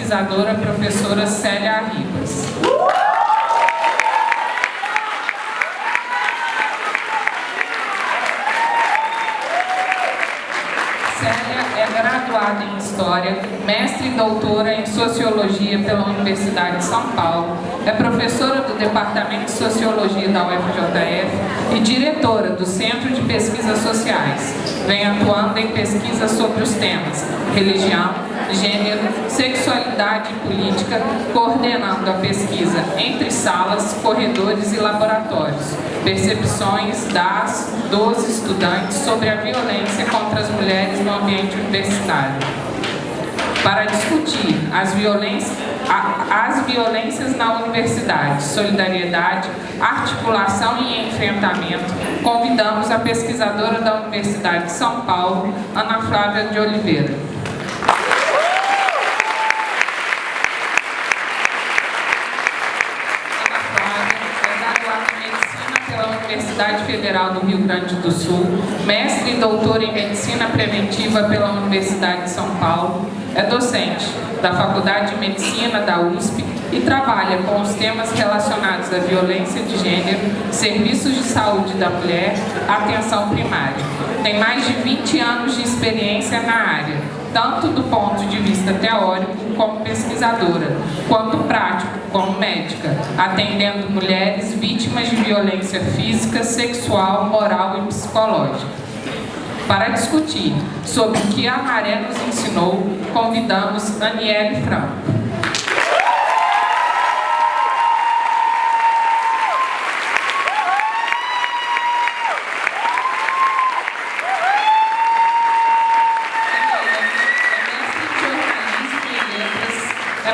pesquisadora professora Célia Arribas. Célia é graduada em História, mestre e doutora em Sociologia pela Universidade de São Paulo, é professora do Departamento de Sociologia da UFJF e diretora do Centro de Pesquisas Sociais. Vem atuando em pesquisas sobre os temas religião, gênero, sexualidade e política, coordenando a pesquisa Entre Salas, Corredores e Laboratórios, percepções dos estudantes sobre a violência contra as mulheres no ambiente universitário. Para discutir as violências na universidade, solidariedade, articulação e enfrentamento, convidamos a pesquisadora da Universidade de São Paulo, Ana Flávia de Oliveira. Universidade Federal do Rio Grande do Sul, mestre e doutora em Medicina Preventiva pela Universidade de São Paulo, é docente da Faculdade de Medicina da USP e trabalha com os temas relacionados à violência de gênero, serviços de saúde da mulher, atenção primária. Tem mais de 20 anos de experiência na área, tanto do ponto de vista teórico como pesquisadora, quanto prático como médica, atendendo mulheres vítimas de violência física, sexual, moral e psicológica. Para discutir sobre o que a Maré nos ensinou, convidamos Aniele Franco.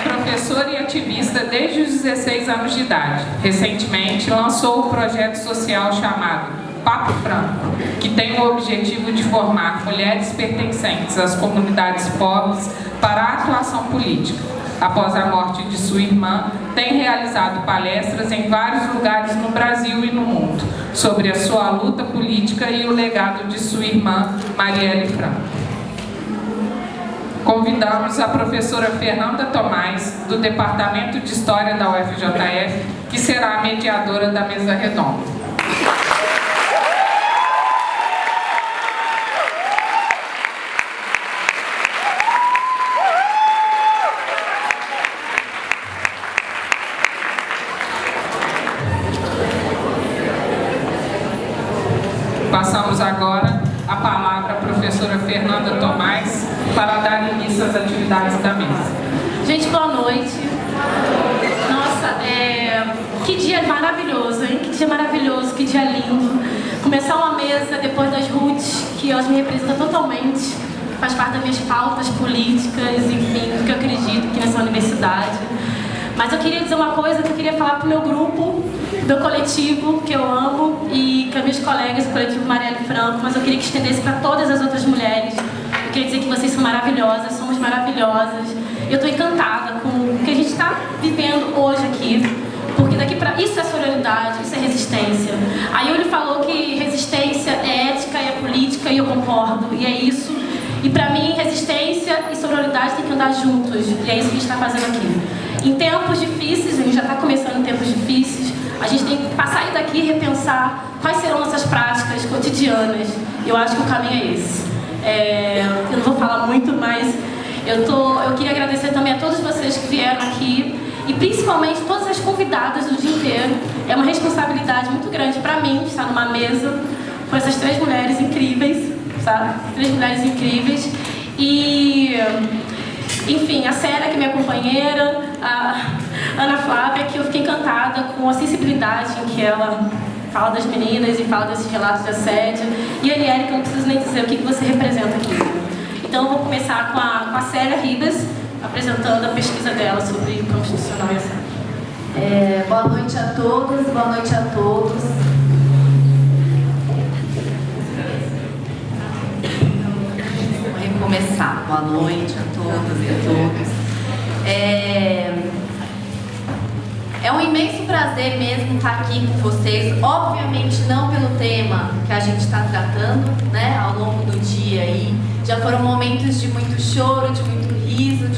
Professora e ativista desde os 16 anos de idade. Recentemente, lançou o projeto social chamado Papo Franco, que tem o objetivo de formar mulheres pertencentes às comunidades pobres para a atuação política. Após a morte de sua irmã, tem realizado palestras em vários lugares no Brasil e no mundo sobre a sua luta política e o legado de sua irmã, Marielle Franco. Convidamos a professora Fernanda Tomás, do Departamento de História da UFJF, que será a mediadora da mesa redonda. Passamos agora a palavra à professora Fernanda Tomás para dar início às atividades da mesa. Gente, boa noite. Nossa, que dia maravilhoso, hein? Que dia maravilhoso, que dia lindo. Começar uma mesa depois das Ruths, que elas me representam totalmente, faz parte das minhas pautas políticas, enfim, do que eu acredito aqui nessa universidade. Mas eu queria dizer uma coisa que eu queria falar para o meu grupo, meu coletivo, que eu amo, e com as minhas colegas do coletivo Marielle Franco, mas eu queria que estendesse para todas as outras mulheres. Eu queria dizer que vocês são maravilhosas, somos maravilhosas. Eu estou encantada com o que a gente está vivendo hoje aqui, porque daqui para isso é sororidade, isso é resistência. A Yuri falou que resistência é ética e é política, e eu concordo, e é isso. E para mim, resistência e sororidade têm que andar juntos, e é isso que a gente está fazendo aqui. Em tempos difíceis, a gente já está começando em tempos difíceis, a gente tem que sair daqui e repensar quais serão nossas práticas cotidianas. Eu acho que o caminho é esse. Eu não vou falar muito, mas eu queria agradecer também a todos vocês que vieram aqui e principalmente todas as convidadas do dia inteiro. É uma responsabilidade muito grande para mim estar numa mesa com essas três mulheres incríveis, sabe? Três mulheres incríveis. E, enfim, a Célia, que é minha companheira, a Ana Flávia, que eu fiquei encantada com a sensibilidade em que ela fala das meninas e fala desses relatos de assédio. E a Aniele, que eu não preciso nem dizer o que você representa aqui. Então eu vou começar com a Célia Arribas, apresentando a pesquisa dela sobre o constitucional e assédio. Boa noite a todas, boa noite a todos. Vou recomeçar. Boa noite a todas e a todos. É um imenso prazer mesmo estar aqui com vocês, obviamente não pelo tema que a gente está tratando, né, ao longo do dia aí. Já foram momentos de muito choro, de muito riso,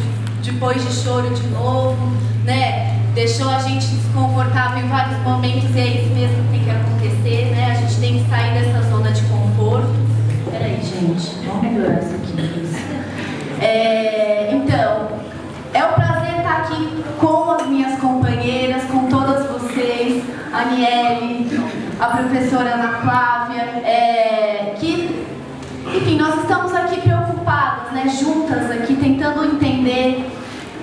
de depois de choro de novo, né? Deixou a gente desconfortável em vários momentos e é isso mesmo que tem que acontecer, né? A gente tem que sair dessa zona de conforto. Peraí, gente, vamos melhorar isso aqui. Então, é um prazer estar aqui com as minhas companheiras, com todas vocês, a Aniele, a professora Ana Flávia, enfim, nós estamos aqui preocupadas, né, juntas aqui, tentando entender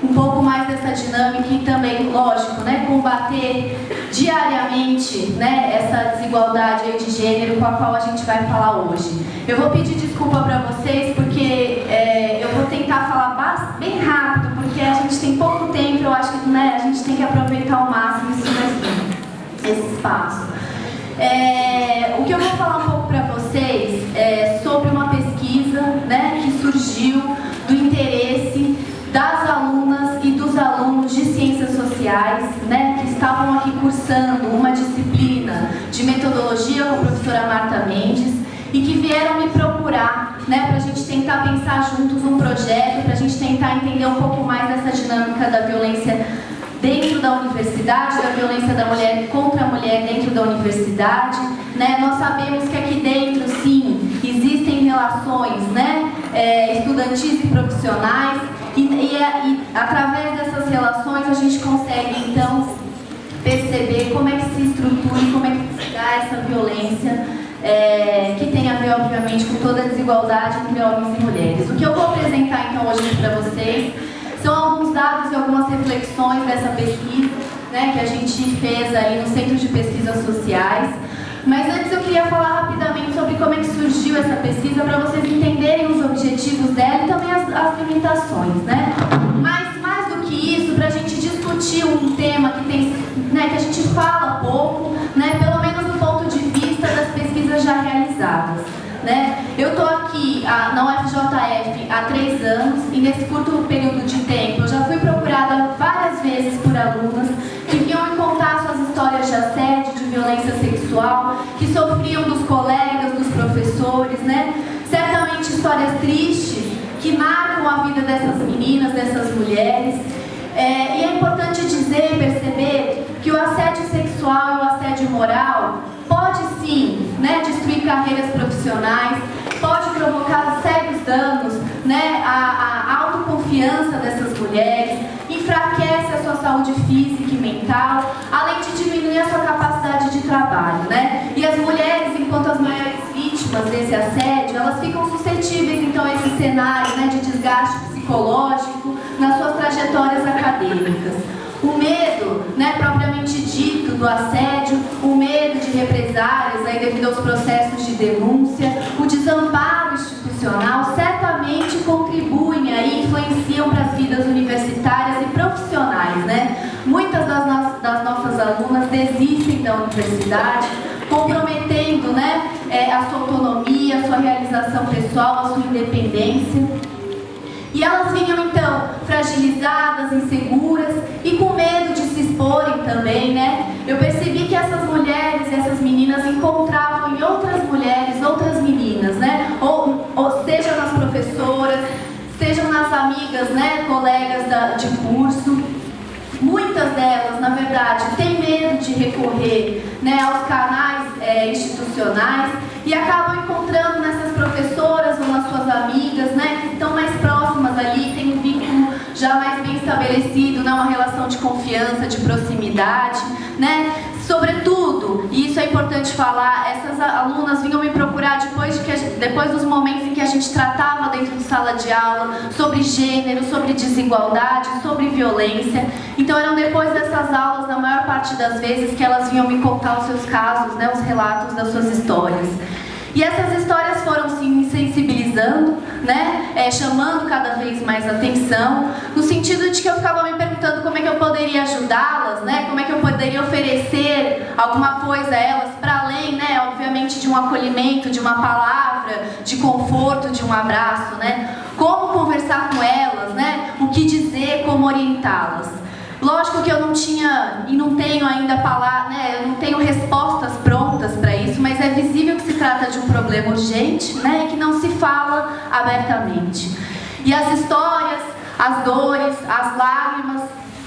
um pouco mais dessa dinâmica e também, lógico, né, combater diariamente, né, essa desigualdade aí de gênero com a qual a gente vai falar hoje. Eu vou pedir desculpa para vocês porque eu vou tentar falar bem rápido, porque a gente tem pouco tempo, eu acho que, né, a gente tem que aproveitar ao máximo esse espaço. O que eu vou falar um pouco para vocês é sobre uma pesquisa, né, que surgiu do interesse das alunas e dos alunos de Ciências Sociais, né, que estavam aqui cursando uma disciplina de metodologia com a professora Marta Mendes e que vieram me procurar, né, para a gente tentar pensar juntos um projeto, para a gente tentar entender um pouco mais dessa dinâmica da violência dentro da universidade, da violência da mulher contra a mulher dentro da universidade, né? Nós sabemos que aqui dentro, sim, existem relações, né, estudantis e profissionais, e através dessas relações a gente consegue, então, perceber como é que se estrutura e como é que se dá essa violência, que tem a ver, obviamente, com toda a desigualdade entre homens e mulheres. O que eu vou apresentar, então, hoje para vocês são alguns dados e algumas reflexões dessa pesquisa, né, que a gente fez aí no Centro de Pesquisas Sociais. Mas antes eu queria falar rapidamente sobre como é que surgiu essa pesquisa, para vocês entenderem os objetivos dela e também as limitações, né? Mas mais do que isso, para a gente discutir um tema que tem, né, que a gente fala pouco, né, pelo menos do ponto de vista das pesquisas já realizadas. Né? Eu estou aqui na UFJF há 3 anos e nesse curto período de tempo eu já fui procurada várias vezes por alunas que vinham me contar suas histórias de assédio, de violência sexual, que sofriam dos colegas, dos professores, né? Certamente histórias tristes que marcam a vida dessas meninas, dessas mulheres. E é importante dizer e perceber que o assédio sexual e o assédio moral pode sim, né, destruir carreiras profissionais, pode provocar sérios danos, né, à autoconfiança dessas mulheres, enfraquece a sua saúde física e mental, além de diminuir a sua capacidade de trabalho, né? E as mulheres, enquanto as maiores vítimas desse assédio, elas ficam suscetíveis então a esse cenário, né, de desgaste psicológico nas suas trajetórias acadêmicas. O medo, né, propriamente dito do assédio, o medo de represálias aí devido aos processos de denúncia, o desamparo institucional certamente contribuem aí, influenciam para as vidas universitárias e profissionais, né? Muitas das nossas alunas desistem da universidade, comprometendo, né, a sua autonomia, a sua realização pessoal, a sua independência. E elas vinham então fragilizadas, inseguras e com medo de se exporem também, né? Eu percebi que essas mulheres, essas meninas encontravam em outras mulheres, outras meninas, né? Ou seja nas professoras, sejam nas amigas, né, colegas de curso. Muitas delas, na verdade, têm medo de recorrer, né, aos canais institucionais e acabam encontrando nessas professoras ou nas suas amigas, né, que estão mais próximas ali, tem um vínculo já mais bem estabelecido, né, uma relação de confiança, de proximidade, né. Sobretudo, e isso é importante falar, essas alunas vinham me procurar depois dos momentos em que a gente tratava dentro de sala de aula sobre gênero, sobre desigualdade, sobre violência. Então eram depois dessas aulas, na maior parte das vezes, que elas vinham me contar os seus casos, né, os relatos das suas histórias. E essas histórias foram se me sensibilizando, né, chamando cada vez mais atenção, no sentido de que eu ficava me perguntando como é que eu poderia ajudá-las, né, como é que eu poderia oferecer alguma coisa a elas, para além, né, obviamente, de um acolhimento, de uma palavra, de conforto, de um abraço, né, como conversar com elas, né, o que dizer, como orientá-las. Lógico que eu não tinha e não tenho ainda eu não tenho respostas prontas para isso, mas é visível que se trata de um problema urgente, né, e que não se fala abertamente. E as histórias, as dores, as lágrimas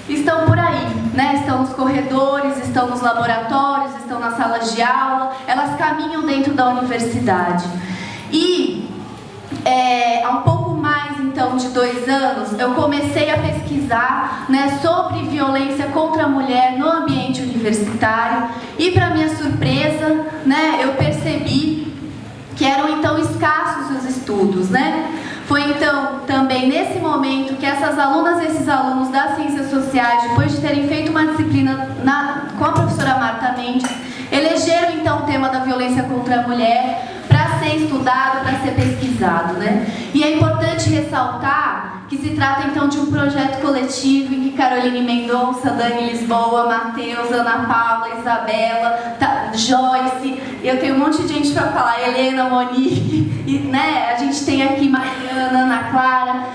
estão por aí, né? Estão nos corredores, estão nos laboratórios, estão nas salas de aula, elas caminham dentro da universidade. E há um pouco mais então de 2 anos, eu comecei a pesquisar, né, sobre violência contra a mulher no ambiente universitário e, para minha surpresa, né, eu percebi que eram então escassos os estudos, né? Foi então também nesse momento que essas alunas e esses alunos das ciências sociais, depois de terem feito uma disciplina com a professora Marta Mendes, elegeram então o tema da violência contra a mulher para ser estudado, para ser pesquisado, né? E é importante ressaltar que se trata então de um projeto coletivo em que Caroline Mendonça, Dani Lisboa, Matheus, Ana Paula, Isabela, Joyce, eu tenho um monte de gente para falar, Helena, Monique, e, né, a gente tem aqui Mariana, Ana Clara,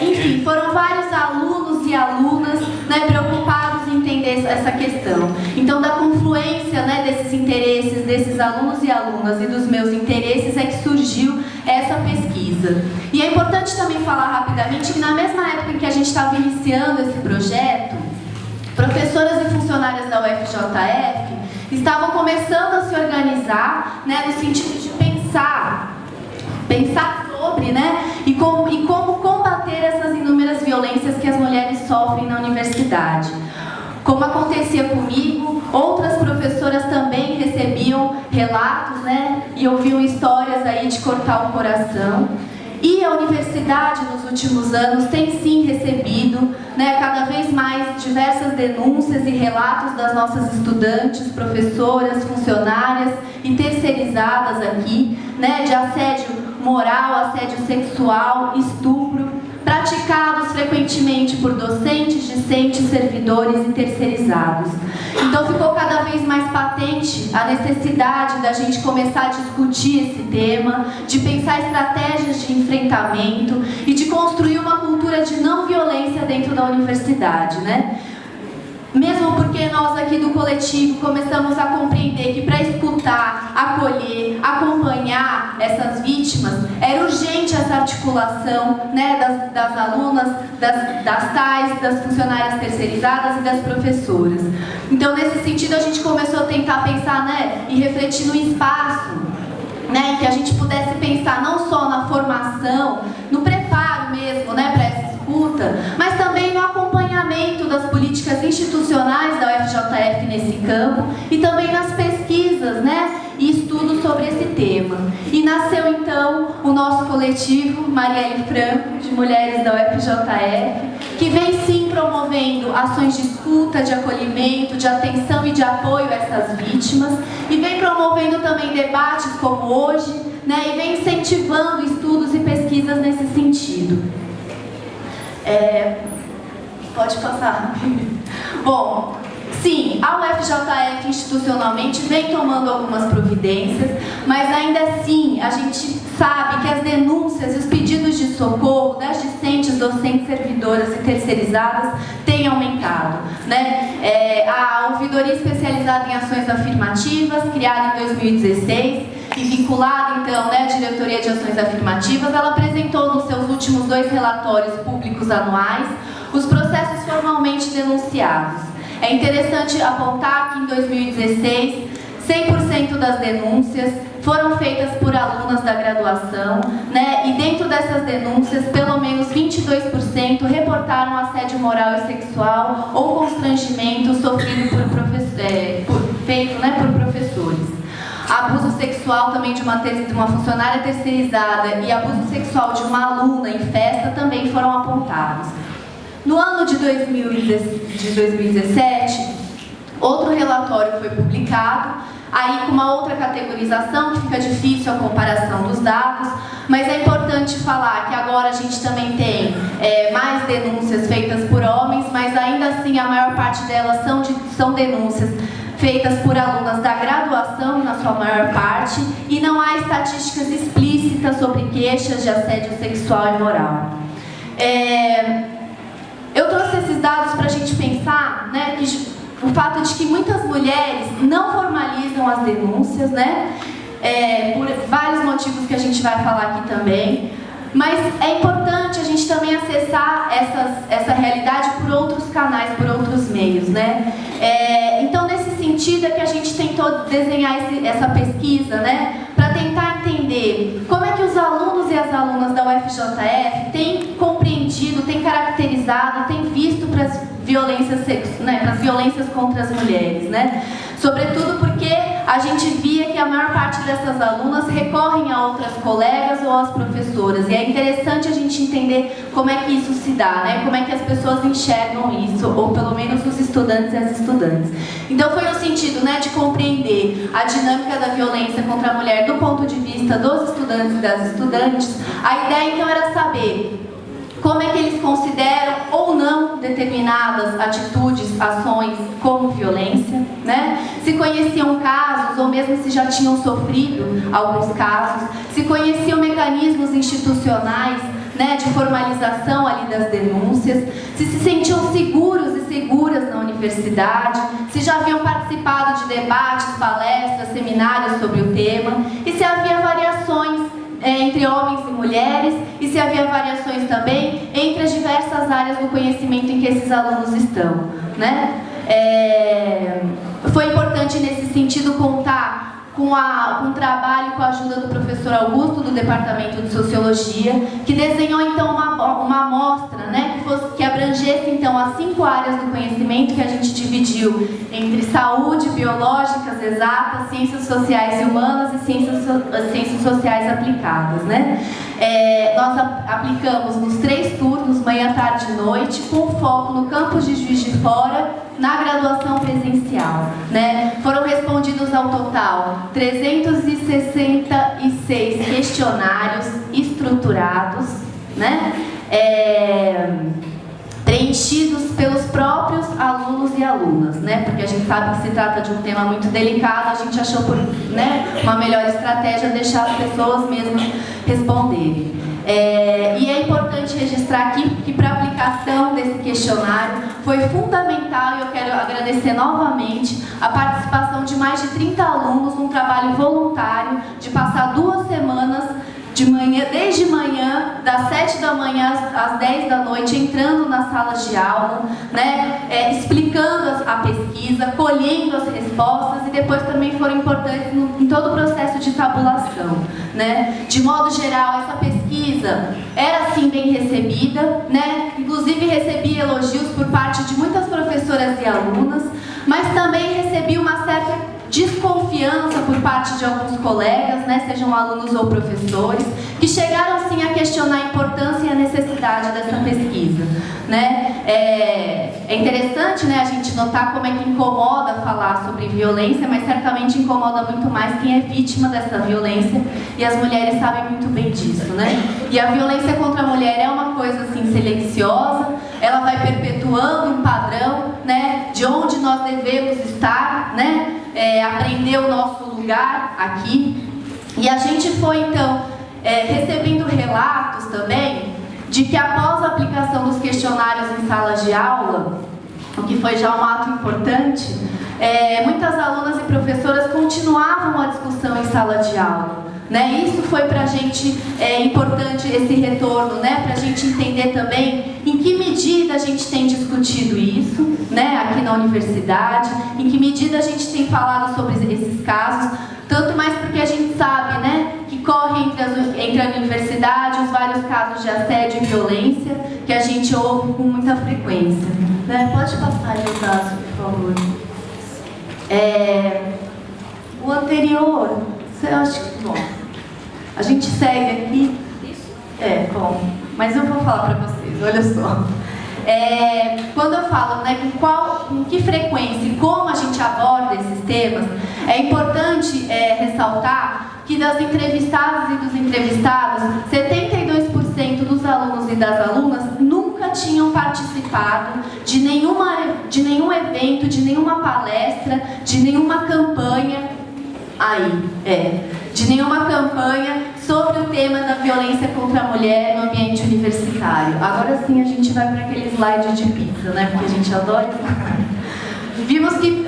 enfim, foram vários alunos e alunas, né, preocupados em entender essa questão. Então, da confluência, né, desses interesses, desses alunos e alunas e dos meus interesses é que surgiu essa pesquisa. E é importante também falar rapidamente que na mesma época em que a gente estava iniciando esse projeto, professoras e funcionárias da UFJF estavam começando a se organizar, né, no sentido de pensar sobre, né, e como combater essas inúmeras violências que as mulheres sofrem na universidade. Como acontecia comigo, outras professoras também recebiam relatos, né, e ouviam histórias aí de cortar o coração. E a universidade, nos últimos anos, tem sim recebido, né, cada vez mais diversas denúncias e relatos das nossas estudantes, professoras, funcionárias e terceirizadas aqui, né, de assédio moral, assédio sexual, estupro, praticados frequentemente por docentes, discentes, servidores e terceirizados. Então ficou cada vez mais patente a necessidade da gente começar a discutir esse tema, de pensar estratégias de enfrentamento e de construir uma cultura de não violência dentro da universidade, né? Mesmo porque nós aqui do coletivo começamos a compreender que para escutar, acolher, acompanhar essas vítimas, era urgente essa articulação, né, das alunas, das TAIs, das funcionárias terceirizadas e das professoras. Então, nesse sentido, a gente começou a tentar pensar, né, e refletir no espaço, né, que a gente pudesse pensar não só na formação, no preparo mesmo, né, para essa escuta, mas também no acompanhamento das políticas institucionais da UFJF nesse campo e também nas pesquisas, né, e estudos sobre esse tema. E nasceu então o nosso coletivo Marielle Franco, de mulheres da UFJF, que vem sim promovendo ações de escuta, de acolhimento, de atenção e de apoio a essas vítimas, e vem promovendo também debates como hoje, né, e vem incentivando estudos e pesquisas nesse sentido. Pode passar. Bom, sim, a UFJF institucionalmente vem tomando algumas providências, mas ainda assim a gente sabe que as denúncias e os pedidos de socorro das discentes, docentes, servidoras e terceirizadas têm aumentado, né? A Ouvidoria Especializada em Ações Afirmativas, criada em 2016, e vinculada, então, né, à Diretoria de Ações Afirmativas, ela apresentou nos seus últimos 2 relatórios públicos anuais os processos formalmente denunciados. É interessante apontar que em 2016, 100% das denúncias foram feitas por alunas da graduação, né, e dentro dessas denúncias, pelo menos 22% reportaram assédio moral e sexual ou constrangimento sofrido feito, né, por professores. Abuso sexual também de uma funcionária terceirizada e abuso sexual de uma aluna em festa também foram apontados. No ano de 2017, outro relatório foi publicado, aí com uma outra categorização, que fica difícil a comparação dos dados, mas é importante falar que agora a gente também tem mais denúncias feitas por homens, mas ainda assim a maior parte delas são denúncias feitas por alunas da graduação, na sua maior parte, e não há estatísticas explícitas sobre queixas de assédio sexual e moral. Eu trouxe esses dados para a gente pensar, né, que o fato de que muitas mulheres não formalizam as denúncias, né, por vários motivos que a gente vai falar aqui também, Mas é importante a gente também acessar essa realidade por outros canais, por outros meios, né? Então, nesse sentido é que a gente tentou desenhar essa pesquisa, né? Para tentar entender como é que os alunos e as alunas da UFJF têm compreendido, têm caracterizado, têm visto para as violências, né? Para as violências contra as mulheres, né? Sobretudo porque a gente via que a maior parte dessas alunas recorrem a outras colegas ou às professoras. E é interessante a gente entender como é que isso se dá, né? Como é que as pessoas enxergam isso, ou pelo menos os estudantes e as estudantes. Então foi no sentido, né, de compreender a dinâmica da violência contra a mulher do ponto de vista dos estudantes e das estudantes. A ideia então era saber como é que eles consideram ou não determinadas atitudes, ações como violência, né? Se conheciam casos ou mesmo se já tinham sofrido alguns casos, se conheciam mecanismos institucionais, né, de formalização ali das denúncias, se sentiam seguros e seguras na universidade, se já haviam participado de debates, palestras, seminários sobre o tema e se havia variações entre homens e mulheres e se havia variações também entre as diversas áreas do conhecimento em que esses alunos estão, né? Foi importante nesse sentido contar com o trabalho e com a ajuda do professor Augusto, do Departamento de Sociologia, que desenhou então uma amostra, né, que abrangesse então as 5 áreas do conhecimento que a gente dividiu entre saúde, biológicas, exatas, ciências sociais e humanas e ciências sociais aplicadas, né? Nós aplicamos nos 3 turnos, manhã, tarde e noite, com foco no campus de Juiz de Fora, na graduação presencial, né? Foram respondidos ao total 366 questionários estruturados, né? Preenchidos pelos próprios alunos e alunas, né? Porque a gente sabe que se trata de um tema muito delicado, a gente achou por, né, uma melhor estratégia deixar as pessoas mesmas responderem. E é importante registrar aqui que para a aplicação desse questionário foi fundamental, e eu quero agradecer novamente a participação de mais de 30 alunos num trabalho voluntário de passar 2 semanas de manhã, desde manhã, das 7 da manhã às 10 da noite, entrando nas salas de aula, né, explicando a pesquisa, colhendo as respostas e depois também foram importantes em todo o processo de tabulação, né? De modo geral, essa pesquisa era sim bem recebida, né? Inclusive recebi elogios por parte de muitas professoras e alunas, mas também recebi uma certa desconfiança por parte de alguns colegas, né, sejam alunos ou professores, que chegaram sim a questionar a importância e a necessidade dessa pesquisa, né? É interessante, né, a gente notar como é que incomoda falar sobre violência, mas certamente incomoda muito mais quem é vítima dessa violência, e as mulheres sabem muito bem disso, né? E a violência contra a mulher é uma coisa assim silenciosa, ela vai perpetuando um padrão, né, de onde nós devemos estar, né? Aprender o nosso lugar aqui. E a gente foi então recebendo relatos também de que após a aplicação dos questionários em salas de aula, o que foi já um ato importante, muitas alunas e professoras continuavam a discussão em sala de aula, né? Isso foi para a gente importante, esse retorno, né? Para a gente entender também em que medida a gente tem discutido isso, né? Aqui na universidade, em que medida a gente tem falado sobre esses casos, tanto mais porque a gente sabe, né, que corre entre a universidade os vários casos de assédio e violência que a gente ouve com muita frequência, né? Pode passar aí o caso, por favor. O anterior, eu acho que bom. A gente segue aqui. Isso? Como? Mas eu vou falar para vocês, olha só. Quando eu falo, né, com que frequência e como a gente aborda esses temas, é importante ressaltar que das entrevistadas e dos entrevistados, 72% dos alunos e das alunas nunca tinham participado de nenhum evento, de nenhuma palestra, de nenhuma campanha. De nenhuma campanha sobre o tema da violência contra a mulher no ambiente universitário. Agora sim a gente vai para aquele slide de pizza, né? Porque a gente adora isso.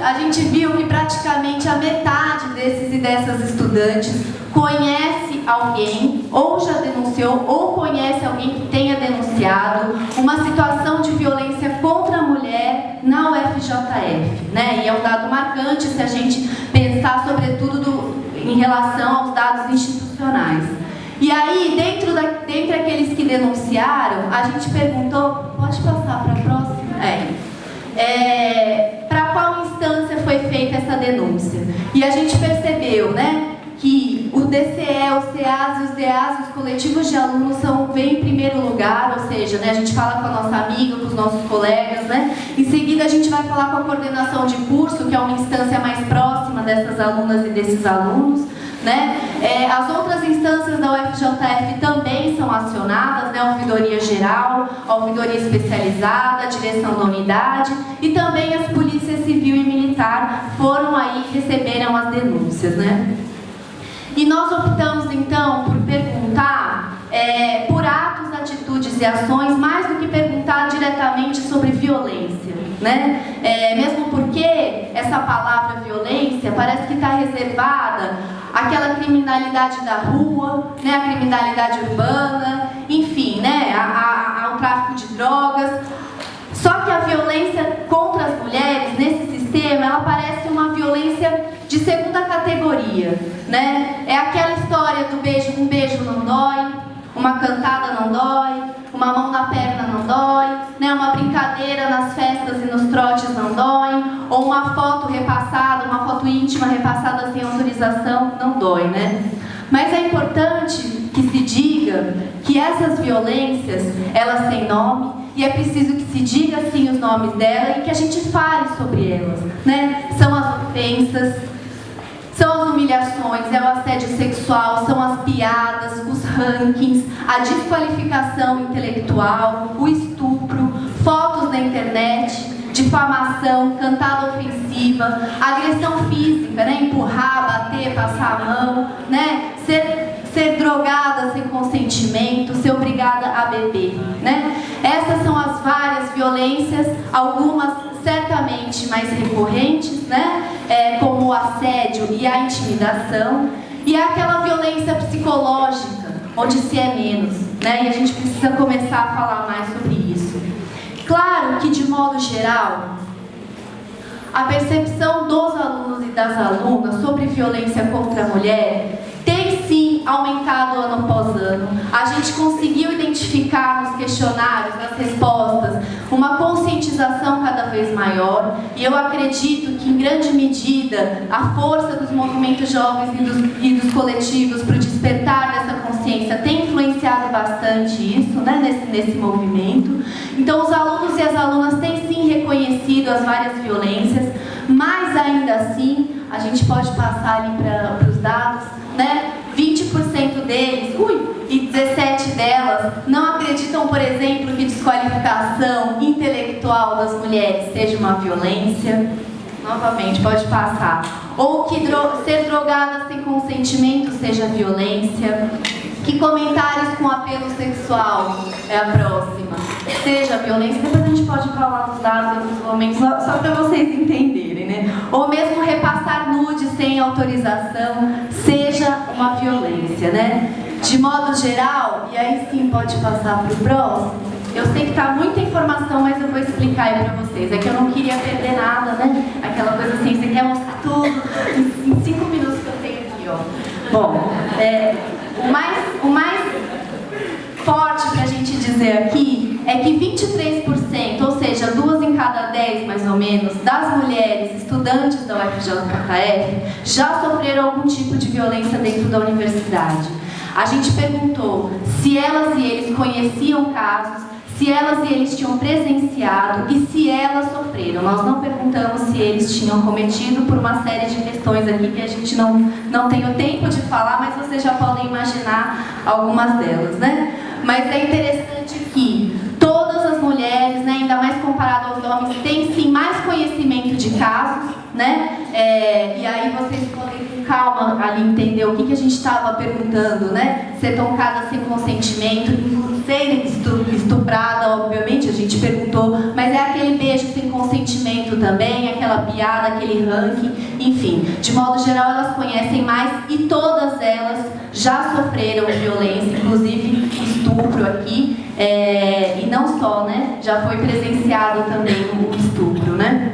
A gente viu que praticamente a metade desses e dessas estudantes conhece alguém, ou já denunciou, ou conhece alguém que tenha denunciado uma situação de violência contra a mulher na UFJF, né? E é um dado marcante se a gente pensar, sobretudo, em relação aos dados institucionais. E aí, dentre aqueles que denunciaram, a gente perguntou, pode passar para a próxima? Para qual instância foi feita essa denúncia? E a gente percebeu, né, que o DCE, o CEAS e os DEAS, os coletivos de alunos vêm em primeiro lugar, ou seja, né, a gente fala com a nossa amiga, com os nossos colegas, né? Em seguida a gente vai falar com a coordenação de curso, que é uma instância mais próxima dessas alunas e desses alunos, né? As outras instâncias da UFJF também são acionadas, né? A ouvidoria geral, a ouvidoria especializada, a direção da unidade e também as polícias civil e militar foram aí e receberam as denúncias, né? E nós optamos então por perguntar por atos, atitudes e ações, mais do que perguntar diretamente sobre violência, né? Mesmo porque essa palavra violência parece que está reservada àquela criminalidade da rua, né? A criminalidade urbana, enfim, né? Ao tráfico de drogas. Só que a violência contra as mulheres nesse sistema, ela parece uma violência de segunda categoria, né? É aquela história do beijo, um beijo não dói, uma cantada não dói, uma mão na perna não dói, né? Uma brincadeira nas festas e nos trotes não dói, ou uma foto repassada, uma foto íntima repassada sem autorização não dói, né? Mas é importante que se diga que essas violências, elas têm nome, e é preciso que se diga sim os nomes delas e que a gente fale sobre elas, né? São as ofensas, são as humilhações, é o assédio sexual, são as piadas, os rankings, a desqualificação intelectual, o estupro, fotos na internet, difamação, cantada ofensiva, agressão física, né? Empurrar, bater, passar a mão, né? Ser drogada sem consentimento, ser obrigada a beber, né? Essas são as várias violências, algumas certamente mais recorrentes, né? Como o assédio e a intimidação, e é aquela violência psicológica, onde se é menos, né? E a gente precisa começar a falar mais sobre isso. Claro que, de modo geral, a percepção dos alunos e das alunas sobre violência contra a mulher tem sim aumentado ano após ano. A gente conseguiu identificar nos questionários, nas respostas, uma conscientização cada vez maior, e eu acredito que, em grande medida, a força dos movimentos jovens e dos coletivos para o despertar dessa consciência tem influenciado bastante isso, né, nesse movimento. Então, os alunos e as alunas têm sim reconhecido as várias violências, mas ainda assim, a gente pode passar ali para os dados, né? 20% deles, e 17 delas não acreditam, por exemplo, que desqualificação intelectual das mulheres seja uma violência. Novamente, pode passar. Ou que ser drogada sem consentimento seja violência. Que comentários com apelo sexual é a próxima seja violência. Depois a gente pode falar dos dados em outros momentos, só para vocês entenderem, né? Ou mesmo repassar nudes sem autorização seja uma violência, né? De modo geral, e aí sim pode passar para o próximo. Eu sei que está muita informação, mas eu vou explicar aí para vocês. É que eu não queria perder nada, né? Aquela coisa assim, você quer mostrar tudo em 5 minutos que eu tenho aqui, ó. Bom, o mais forte para a gente dizer aqui é que 23%, ou seja, 2 em cada 10 mais ou menos, das mulheres estudantes da UFJF já sofreram algum tipo de violência dentro da universidade. A gente perguntou se elas e eles conheciam casos, se elas e eles tinham presenciado e se elas sofreram. Nós não perguntamos se eles tinham cometido, por uma série de questões aqui que a gente não tem o tempo de falar, mas vocês já podem imaginar algumas delas, né? Mas é interessante que todas as mulheres, né, ainda mais comparado aos homens, têm sim mais conhecimento de casos, né? E aí vocês podem com calma ali entender o que a gente estava perguntando, né? Ser tocada sem consentimento, ser estuprada, obviamente, a gente perguntou, mas é aquele beijo sem consentimento também, aquela piada, aquele ranking, enfim. De modo geral, elas conhecem mais e todas elas já sofreram violência, inclusive estupro aqui, e não só, né? Já foi presenciado também o estupro, né?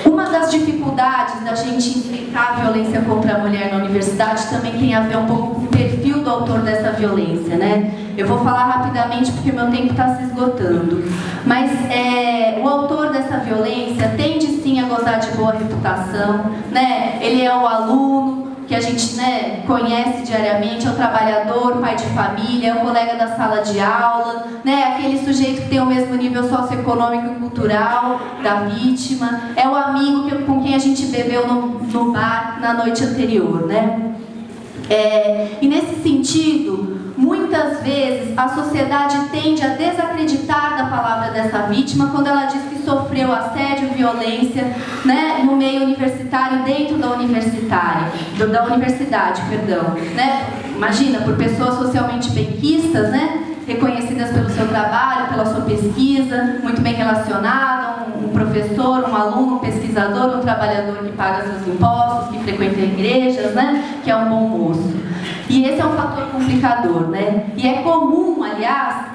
Uma das dificuldades da gente enfrentar a violência contra a mulher na universidade também tem a ver um pouco com o perfil do autor dessa violência, né? Eu vou falar rapidamente porque meu tempo está se esgotando. Mas o autor dessa violência tende sim a gozar de boa reputação, né? Ele é o aluno que a gente, né, conhece diariamente, é o trabalhador, pai de família, é o colega da sala de aula, né, aquele sujeito que tem o mesmo nível socioeconômico e cultural da vítima, é o amigo com quem a gente bebeu no bar na noite anterior, né? E nesse sentido, muitas vezes a sociedade tende a desacreditar da palavra dessa vítima quando ela diz que sofreu assédio e violência, né, no meio universitário, dentro da universidade, né? Imagina, por pessoas socialmente benquistas, né, reconhecidas pelo seu trabalho, pela sua pesquisa, muito bem relacionada, um professor, um aluno, um pesquisador, um trabalhador que paga seus impostos, que frequenta igrejas, né, que é um bom moço. E esse é um fator complicador, né? E é comum, aliás,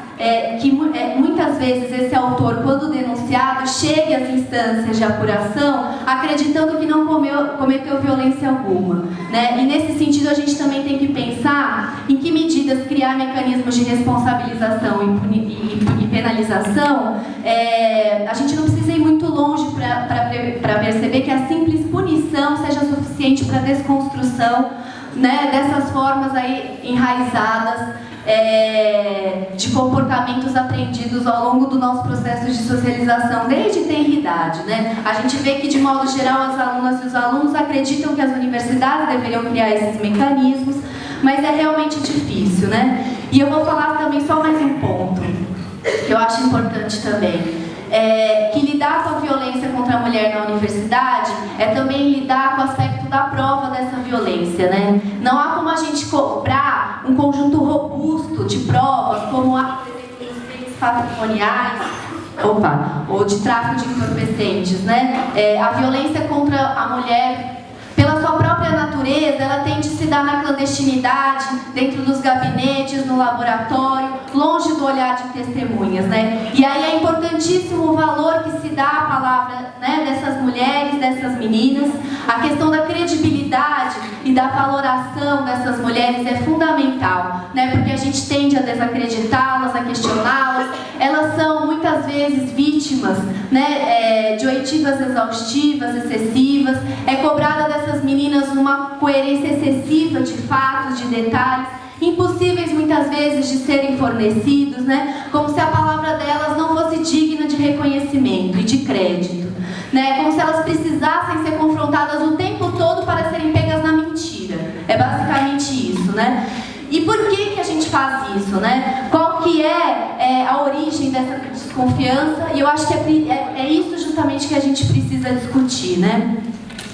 que muitas vezes esse autor, quando denunciado, chegue às instâncias de apuração acreditando que não cometeu violência alguma, né? E nesse sentido a gente também tem que pensar em que medidas criar mecanismos de responsabilização e penalização. A gente não precisa ir muito longe para perceber que a simples punição seja suficiente para a desconstrução, né, dessas formas aí enraizadas de comportamentos aprendidos ao longo do nosso processo de socialização desde tenridade, né? A gente vê que, de modo geral, as alunas e os alunos acreditam que as universidades deveriam criar esses mecanismos, mas é realmente difícil, né? E eu vou falar também só mais um ponto que eu acho importante também. Que lidar com a violência contra a mulher na universidade é também lidar com o aspecto da prova dessa violência, né? Não há como a gente cobrar um conjunto robusto de provas, como há, por exemplo, nos crimes patrimoniais, ou de tráfico de entorpecentes, né? A violência contra a mulher, pela sua própria natureza, ela tende a se dar na clandestinidade, dentro dos gabinetes, no laboratório, longe do olhar de testemunhas, né? E aí é importantíssimo o valor que se dá à palavra, né, dessas mulheres, dessas meninas. A questão da credibilidade e da valoração dessas mulheres é fundamental, né? Porque a gente tende a desacreditá-las, a questioná-las. Elas são muitas vezes vítimas, né, de oitivas exaustivas, excessivas. É cobrada dessas meninas uma coerência excessiva de fatos, de detalhes, impossíveis muitas vezes de serem fornecidos, né? Como se a palavra delas não fosse digna de reconhecimento e de crédito, né? Como se elas precisassem ser confrontadas o tempo todo para serem pegas na mentira. É basicamente isso, né? E por que a gente faz isso, né? Qual que é a origem dessa desconfiança? E eu acho que é isso justamente que a gente precisa discutir, né?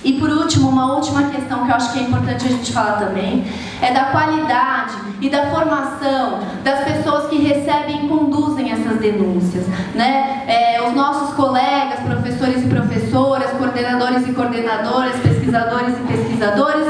E por último, uma última questão que eu acho que é importante a gente falar também, é da qualidade e da formação das pessoas que recebem e conduzem essas denúncias, né? Os nossos colegas, professores e professoras, coordenadores e coordenadoras, pesquisadores e pesquisadores,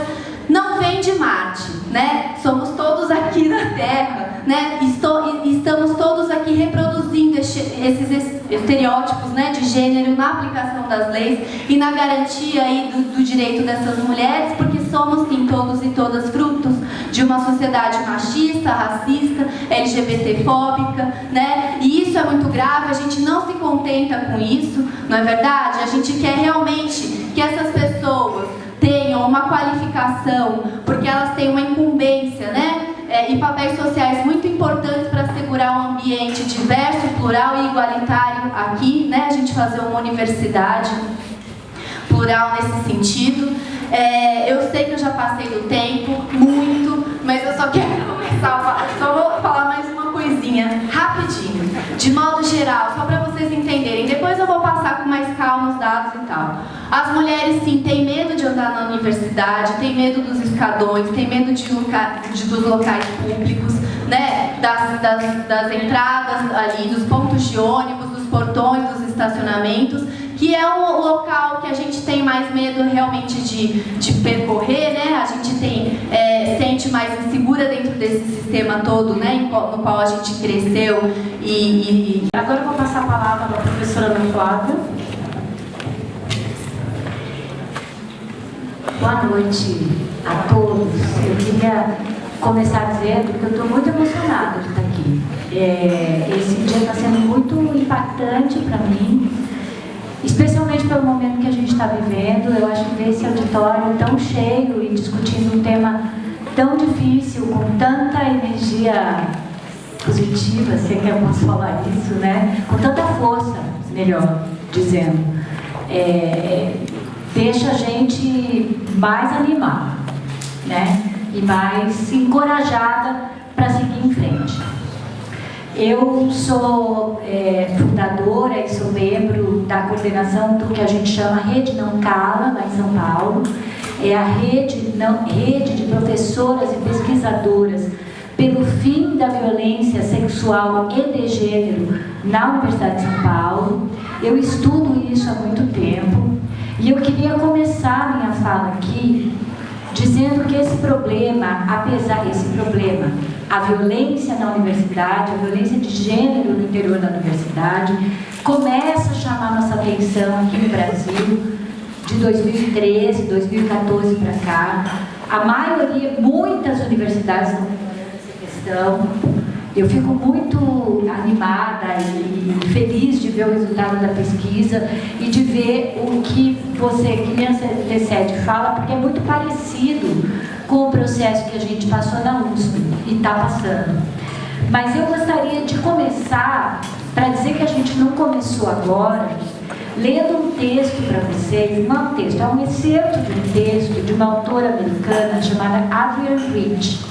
não vêm de Marte, né? Somos todos aqui na Terra, né? Estamos todos aqui reproduzindo esses estereótipos, né, de gênero na aplicação das leis e na garantia aí do direito dessas mulheres, porque somos sim todos e todas frutos de uma sociedade machista, racista, LGBTfóbica, né? E isso é muito grave, a gente não se contenta com isso, não é verdade? A gente quer realmente que essas pessoas tenham uma qualificação, porque elas têm uma incumbência, né? E papéis sociais muito importantes para assegurar um ambiente diverso, plural e igualitário aqui, né? A gente fazer uma universidade plural nesse sentido. Eu sei que eu já passei do tempo, muito, mas eu só quero começar a falar, só vou falar mais uma coisinha, rapidinho. De modo geral, só para vocês entenderem. Depois eu vou passar com mais calma os dados e tal. As mulheres, sim, têm medo de andar na universidade, têm medo dos escadões, têm medo dos locais públicos, né? Das entradas ali, dos pontos de ônibus, dos portões, dos estacionamentos, que é o local que a gente tem mais medo realmente de percorrer, né? A gente sente mais insegura dentro desse sistema todo, né? No qual a gente cresceu. Agora eu vou passar a palavra para a professora Ana Flávia. Boa noite a todos. Eu queria começar dizendo que eu estou muito emocionada de estar aqui. Esse dia está sendo muito impactante para mim, especialmente pelo momento que a gente está vivendo. Eu acho que ver esse auditório tão cheio e discutindo um tema tão difícil, com tanta energia positiva, se é que eu posso falar isso, né? Com tanta força, melhor dizendo, deixa a gente mais animada, né? E mais encorajada para seguir em frente. Eu sou fundadora e sou membro da coordenação do que a gente chama Rede Não Cala, lá em São Paulo. É a rede de professoras e pesquisadoras pelo fim da violência sexual e de gênero na Universidade de São Paulo. Eu estudo isso há muito tempo e eu queria começar minha fala aqui dizendo que esse problema, a violência na universidade, a violência de gênero no interior da universidade, começa a chamar nossa atenção aqui no Brasil, de 2013, 2014 para cá. A maioria, muitas universidades estão trabalhando essa questão. Eu fico muito animada e feliz de ver o resultado da pesquisa e de ver o que a antecede fala, porque é muito parecido com o processo que a gente passou na USP e está passando. Mas eu gostaria de começar, para dizer que a gente não começou agora, lendo um texto para vocês, não é um texto, é um excerto de um texto de uma autora americana chamada Adrienne Rich.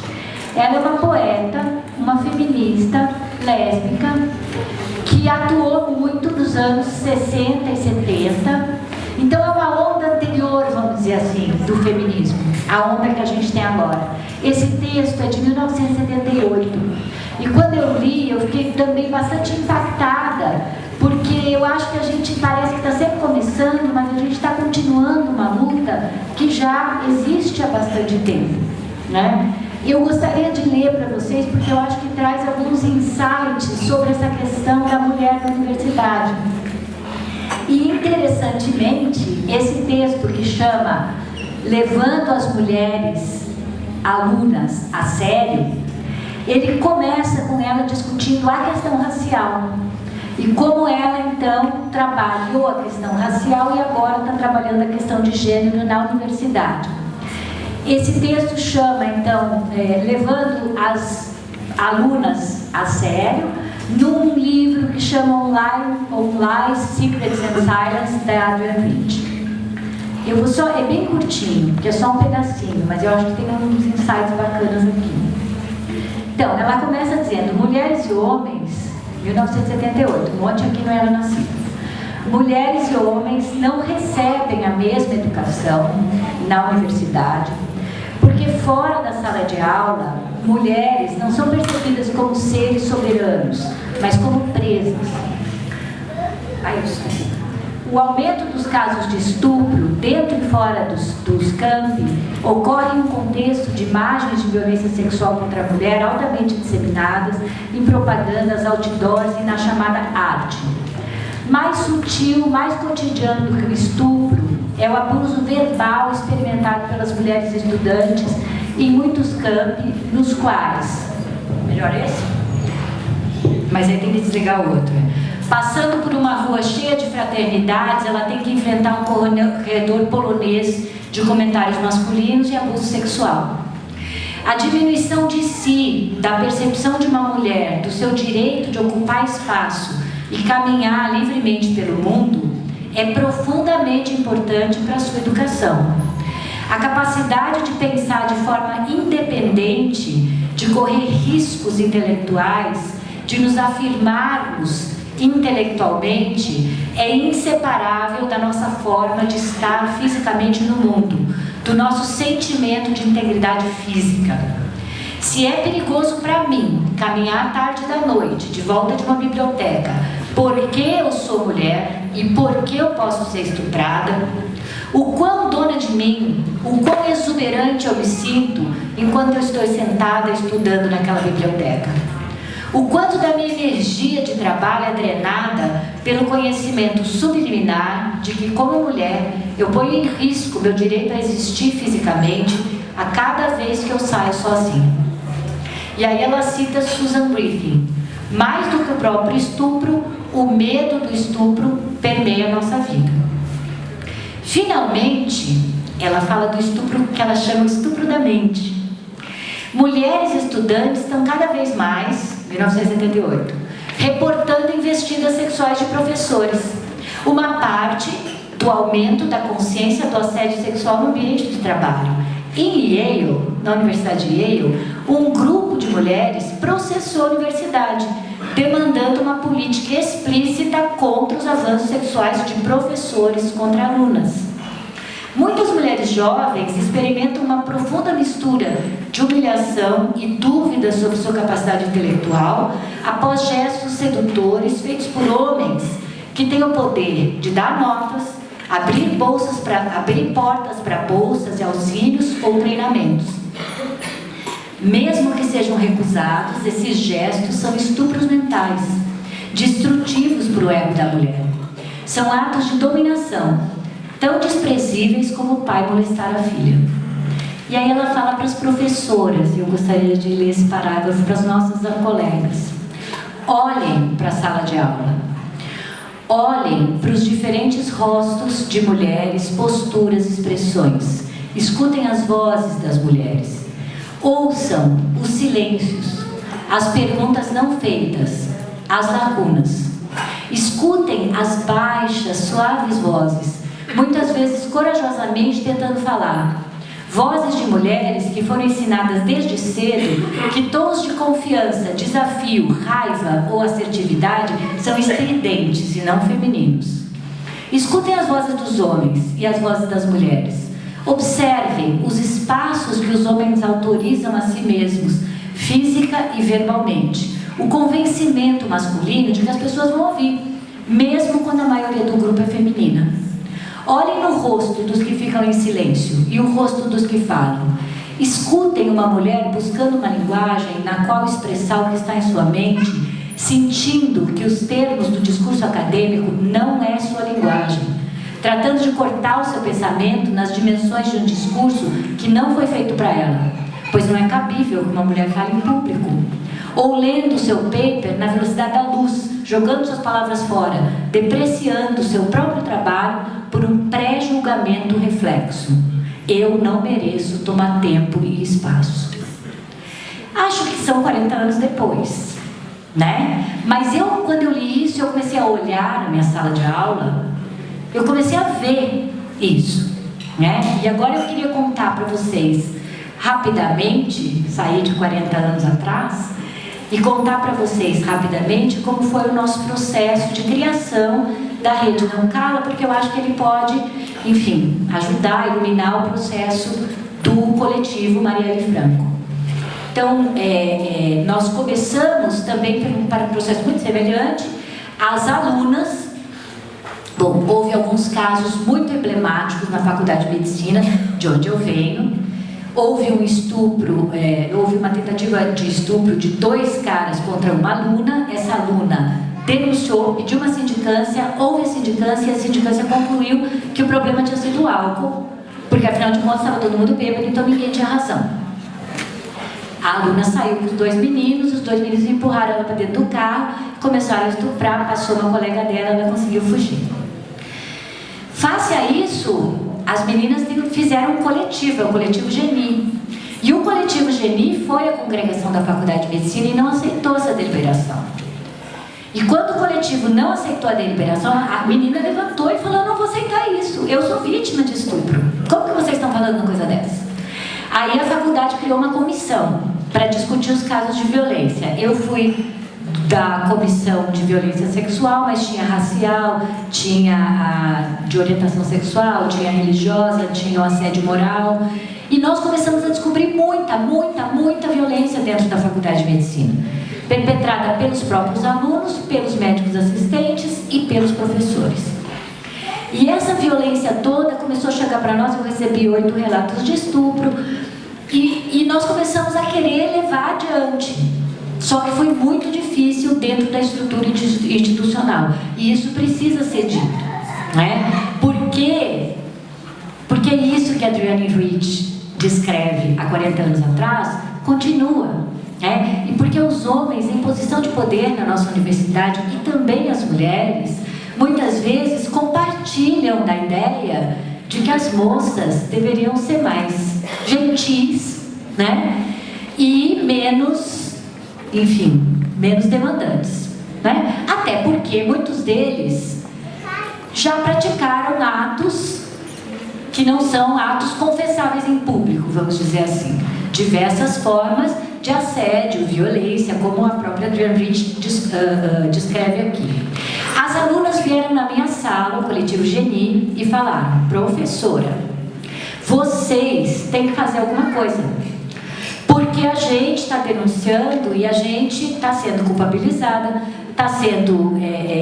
Ela é uma poeta, uma feminista, lésbica, que atuou muito nos anos 60 e 70. Então é uma onda anterior, vamos dizer assim, do feminismo, a onda que a gente tem agora. Esse texto é de 1978. E quando eu li, eu fiquei também bastante impactada, porque eu acho que a gente parece que está sempre começando, mas a gente está continuando uma luta que já existe há bastante tempo, né? Eu gostaria de ler para vocês, porque eu acho que traz alguns insights sobre essa questão da mulher na universidade. E, interessantemente, esse texto que chama Levando as Mulheres Alunas a Sério, ele começa com ela discutindo a questão racial. E como ela, então, trabalhou a questão racial e agora está trabalhando a questão de gênero na universidade. Esse texto chama, então, Levando as Alunas a Sério, num livro que chama Lies, Secrets and Silence, da Adrienne Rich. Eu vou só, é bem curtinho, porque é só um pedacinho, mas eu acho que tem uns insights bacanas aqui. Então, ela começa dizendo, mulheres e homens, 1978, um monte aqui não era nascido. Mulheres e homens não recebem a mesma educação na universidade, porque fora da sala de aula, mulheres não são percebidas como seres soberanos, mas como presas. O aumento dos casos de estupro dentro e fora dos campi ocorre em um contexto de imagens de violência sexual contra a mulher altamente disseminadas em propagandas, outdoors e na chamada arte. Mais sutil, mais cotidiano do que o estupro é o abuso verbal experimentado pelas mulheres estudantes em muitos campi, nos quais... Melhor esse? Mas aí tem que desligar o outro. Passando por uma rua cheia de fraternidades, ela tem que enfrentar um corredor polonês de comentários masculinos e abuso sexual. A diminuição de si, da percepção de uma mulher, do seu direito de ocupar espaço e caminhar livremente pelo mundo, é profundamente importante para a sua educação. A capacidade de pensar de forma independente, de correr riscos intelectuais, de nos afirmarmos intelectualmente, é inseparável da nossa forma de estar fisicamente no mundo, do nosso sentimento de integridade física. Se é perigoso para mim caminhar à tarde da noite, de volta de uma biblioteca, porque eu sou mulher e porque eu posso ser estuprada, o quão dona de mim, o quão exuberante eu me sinto enquanto eu estou sentada estudando naquela biblioteca. O quanto da minha energia de trabalho é drenada pelo conhecimento subliminar de que, como mulher, eu ponho em risco meu direito a existir fisicamente a cada vez que eu saio sozinha. E aí ela cita Susan Griffin. Mais do que o próprio estupro, o medo do estupro permeia a nossa vida. Finalmente, ela fala do estupro que ela chama de estupro da mente. Mulheres estudantes estão cada vez mais, 1978, reportando investidas sexuais de professores. Uma parte do aumento da consciência do assédio sexual no ambiente de trabalho. Em Yale, na Universidade de Yale, um grupo de mulheres processou a universidade, demandando uma política explícita contra os avanços sexuais de professores contra alunas. Muitas mulheres jovens experimentam uma profunda mistura de humilhação e dúvidas sobre sua capacidade intelectual após gestos sedutores feitos por homens que têm o poder de dar notas, abrir portas para bolsas e auxílios ou treinamentos. Mesmo que sejam recusados, esses gestos são estupros mentais, destrutivos para o ego da mulher. São atos de dominação, tão desprezíveis como o pai molestar a filha. E aí ela fala para as professoras, e eu gostaria de ler esse parágrafo para as nossas colegas. Olhem para a sala de aula. Olhem para os diferentes rostos de mulheres, posturas, expressões. Escutem as vozes das mulheres. Ouçam os silêncios, as perguntas não feitas, as lacunas. Escutem as baixas, suaves vozes, muitas vezes corajosamente tentando falar. Vozes de mulheres que foram ensinadas desde cedo que tons de confiança, desafio, raiva ou assertividade são estridentes e não femininos. Escutem as vozes dos homens e as vozes das mulheres. Observem os espaços que os homens autorizam a si mesmos, física e verbalmente. O convencimento masculino de que as pessoas vão ouvir, mesmo quando a maioria do grupo é feminina. Olhem no rosto dos que ficam em silêncio e o rosto dos que falam. Escutem uma mulher buscando uma linguagem na qual expressar o que está em sua mente, sentindo que os termos do discurso acadêmico não é sua linguagem, tratando de cortar o seu pensamento nas dimensões de um discurso que não foi feito para ela, pois não é cabível que uma mulher fale em público. Ou lendo o seu paper na velocidade da luz, jogando suas palavras fora, depreciando o seu próprio trabalho por um pré-julgamento reflexo. Eu não mereço tomar tempo e espaço. Acho que são 40 anos depois, né? Mas quando eu li isso, eu comecei a olhar na minha sala de aula, eu comecei a ver isso, né? E agora eu queria contar para vocês, rapidamente, sair de 40 anos atrás, e contar para vocês rapidamente como foi o nosso processo de criação da Rede Não Cala, porque eu acho que ele pode, enfim, ajudar a iluminar o processo do coletivo Marielle Franco. Então, nós começamos também para um processo muito semelhante. As alunas, bom, houve alguns casos muito emblemáticos na Faculdade de Medicina, de onde eu venho. Houve um estupro, houve uma tentativa de estupro de 2 caras contra uma aluna. Essa aluna denunciou, pediu uma sindicância, houve sindicância e a sindicância concluiu que o problema tinha sido o álcool, porque afinal de contas estava todo mundo bêbado, então ninguém tinha razão. A aluna saiu com os 2 meninos, os 2 meninos empurraram ela para dentro do carro, começaram a estuprar, passou uma colega dela, ela conseguiu fugir. Face a isso, as meninas fizeram um coletivo, é o Coletivo Geni. E o Coletivo Geni foi à congregação da Faculdade de Medicina e não aceitou essa deliberação. E quando o coletivo não aceitou a deliberação, a menina levantou e falou: eu não vou aceitar isso, eu sou vítima de estupro. Como que vocês estão falando uma coisa dessa? Aí a faculdade criou uma comissão para discutir os casos de violência. Eu fui da comissão de violência sexual, mas tinha racial, tinha a de orientação sexual, tinha a religiosa, tinha o assédio moral. E nós começamos a descobrir muita violência dentro da Faculdade de Medicina, perpetrada pelos próprios alunos, pelos médicos assistentes e pelos professores. E essa violência toda começou a chegar para nós. Eu recebi 8 relatos de estupro e nós começamos a querer levar adiante. Só que foi muito difícil dentro da estrutura institucional. E isso precisa ser dito, né? Porque isso que a Adrienne Rich descreve há 40 anos atrás continua. E porque os homens em posição de poder na nossa universidade e também as mulheres, muitas vezes compartilham da ideia de que as moças deveriam ser mais gentis, né? E menos, enfim, menos demandantes, né? Até porque muitos deles já praticaram atos que não são atos confessáveis em público, vamos dizer assim. Diversas formas de assédio, violência, como a própria Adrienne Rich descreve aqui. As alunas vieram na minha sala, o coletivo Geni, e falaram: professora, vocês têm que fazer alguma coisa, porque a gente está denunciando e a gente está sendo culpabilizada, está sendo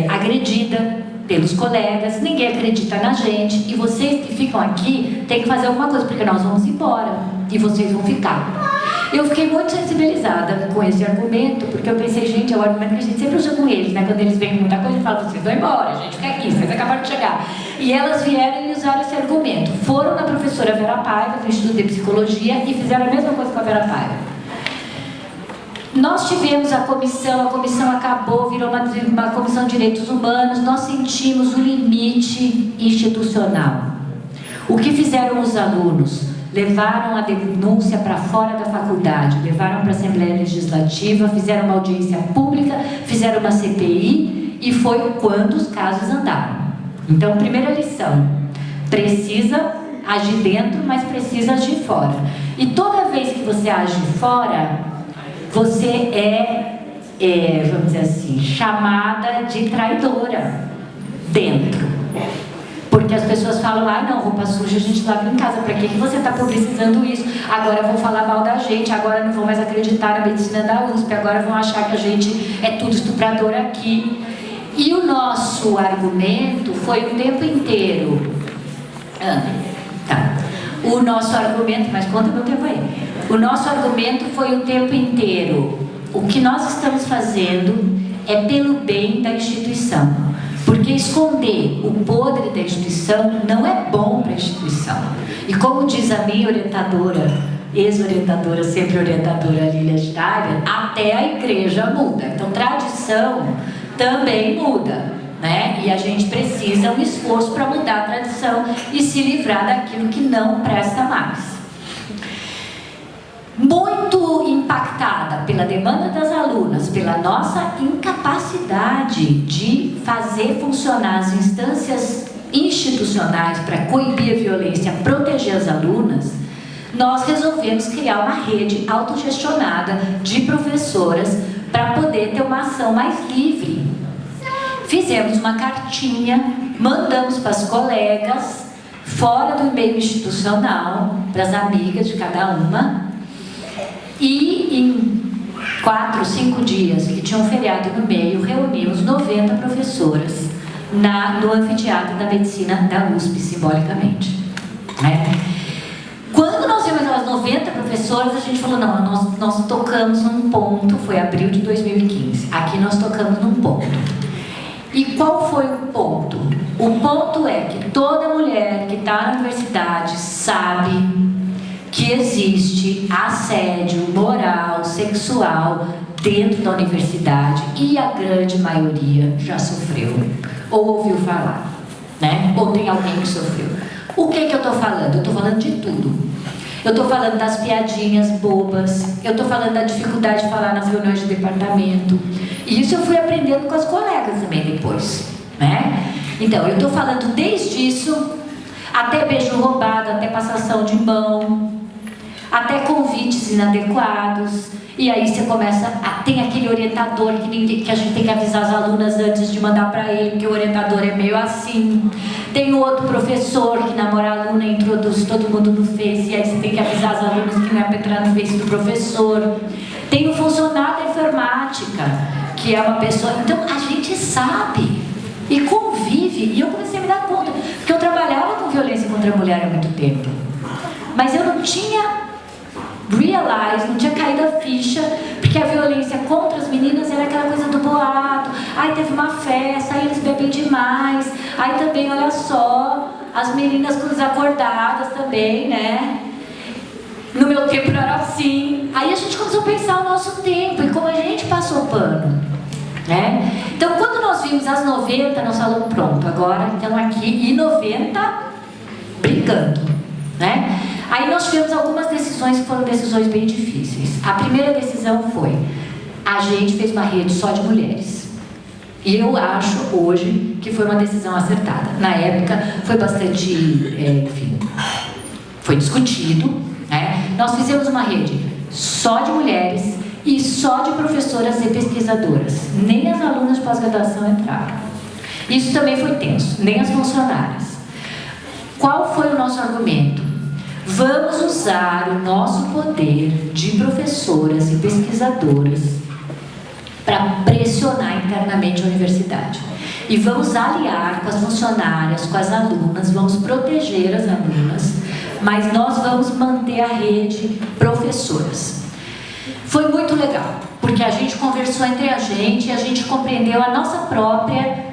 agredida pelos colegas, ninguém acredita na gente, e vocês que ficam aqui têm que fazer alguma coisa, porque nós vamos embora e vocês vão ficar. Eu fiquei muito sensibilizada com esse argumento, porque eu pensei, gente, é o argumento que a gente sempre usa com eles, né? Quando eles vêm com muita coisa, eles falam: vocês vão embora, a gente fica aqui, vocês acabaram de chegar. E elas vieram e usaram esse argumento. Foram na professora Vera Paiva, do Instituto de Psicologia, e fizeram a mesma coisa com a Vera Paiva. Nós tivemos a comissão acabou, virou uma comissão de direitos humanos, nós sentimos o limite institucional. O que fizeram os alunos? Levaram a denúncia para fora da faculdade, levaram para a Assembleia Legislativa, fizeram uma audiência pública, fizeram uma CPI, e foi quando os casos andaram. Então, primeira lição: precisa agir dentro, mas precisa agir fora. E toda vez que você age fora, você vamos dizer assim, chamada de traidora dentro. Porque as pessoas falam: ah, não, roupa suja a gente lava em casa, para que você está publicizando isso? Agora vão falar mal da gente, agora não vão mais acreditar na medicina da USP, agora vão achar que a gente é tudo estuprador aqui. E o nosso argumento foi o tempo inteiro... O nosso argumento... Mas conta meu tempo aí. O nosso argumento foi o tempo inteiro: o que nós estamos fazendo é pelo bem da instituição. Porque esconder o podre da instituição não é bom para a instituição. E como diz a minha orientadora, ex-orientadora, sempre orientadora, Lilia Schneider, até a igreja muda. Então, tradição também muda, né? E a gente precisa um esforço para mudar a tradição e se livrar daquilo que não presta mais. Muito impactada pela demanda das alunas, pela nossa incapacidade de fazer funcionar as instâncias institucionais para coibir a violência, proteger as alunas, nós resolvemos criar uma rede autogestionada de professoras para poder ter uma ação mais livre. Fizemos uma cartinha, mandamos para as colegas, fora do meio institucional, para as amigas de cada uma. E em 4, 5 dias, que tinha um feriado no meio, reunimos 90 professoras no anfiteatro da medicina da USP, simbolicamente. Quando nós vimos aquelas 90 professoras, a gente falou: não, nós tocamos num ponto. Foi abril de 2015. Aqui nós tocamos num ponto. E qual foi o ponto? O ponto é que toda mulher que está na universidade sabe que existe assédio moral, sexual dentro da universidade, e a grande maioria já sofreu ou ouviu falar, né? Ou tem alguém que sofreu. O que eu estou falando? Eu estou falando de tudo. Eu estou falando das piadinhas bobas, eu estou falando da dificuldade de falar nas reuniões de departamento, e isso eu fui aprendendo com as colegas também depois, né? Então, eu estou falando desde isso até beijo roubado, até passação de mão, até convites inadequados. E aí você começa tem aquele orientador que a gente tem que avisar as alunas antes de mandar para ele, porque o orientador é meio assim. Tem o outro professor que namora a aluna e introduz todo mundo no Face, e aí você tem que avisar as alunas que não é para entrar no Face do professor. Tem o funcionário da informática, que é uma pessoa... Então a gente sabe e convive, e eu comecei a me dar conta, porque eu trabalhava com violência contra a mulher há muito tempo, mas eu não tinha não tinha caído a ficha, porque a violência contra as meninas era aquela coisa do boato. Aí teve uma festa, aí eles bebem demais, aí também, olha só, as meninas desacordadas também, né? No meu tempo não era assim. Aí a gente começou a pensar o nosso tempo e como a gente passou pano, né? Então, quando nós vimos as 90, nós falamos, pronto, agora estamos aqui, e 90 brigando, né? Aí nós tivemos algumas decisões que foram decisões bem difíceis. A primeira decisão foi, a gente fez uma rede só de mulheres. E eu acho hoje que foi uma decisão acertada. Na época foi bastante, enfim, foi discutido, né? Nós fizemos uma rede só de mulheres e só de professoras e pesquisadoras. Nem as alunas de pós-graduação entraram. Isso também foi tenso, nem as funcionárias. Qual foi o nosso argumento? Vamos usar o nosso poder de professoras e pesquisadoras para pressionar internamente a universidade. E vamos aliar com as funcionárias, com as alunas, vamos proteger as alunas, mas nós vamos manter a rede professoras. Foi muito legal, porque a gente conversou entre a gente e a gente compreendeu a nossa própria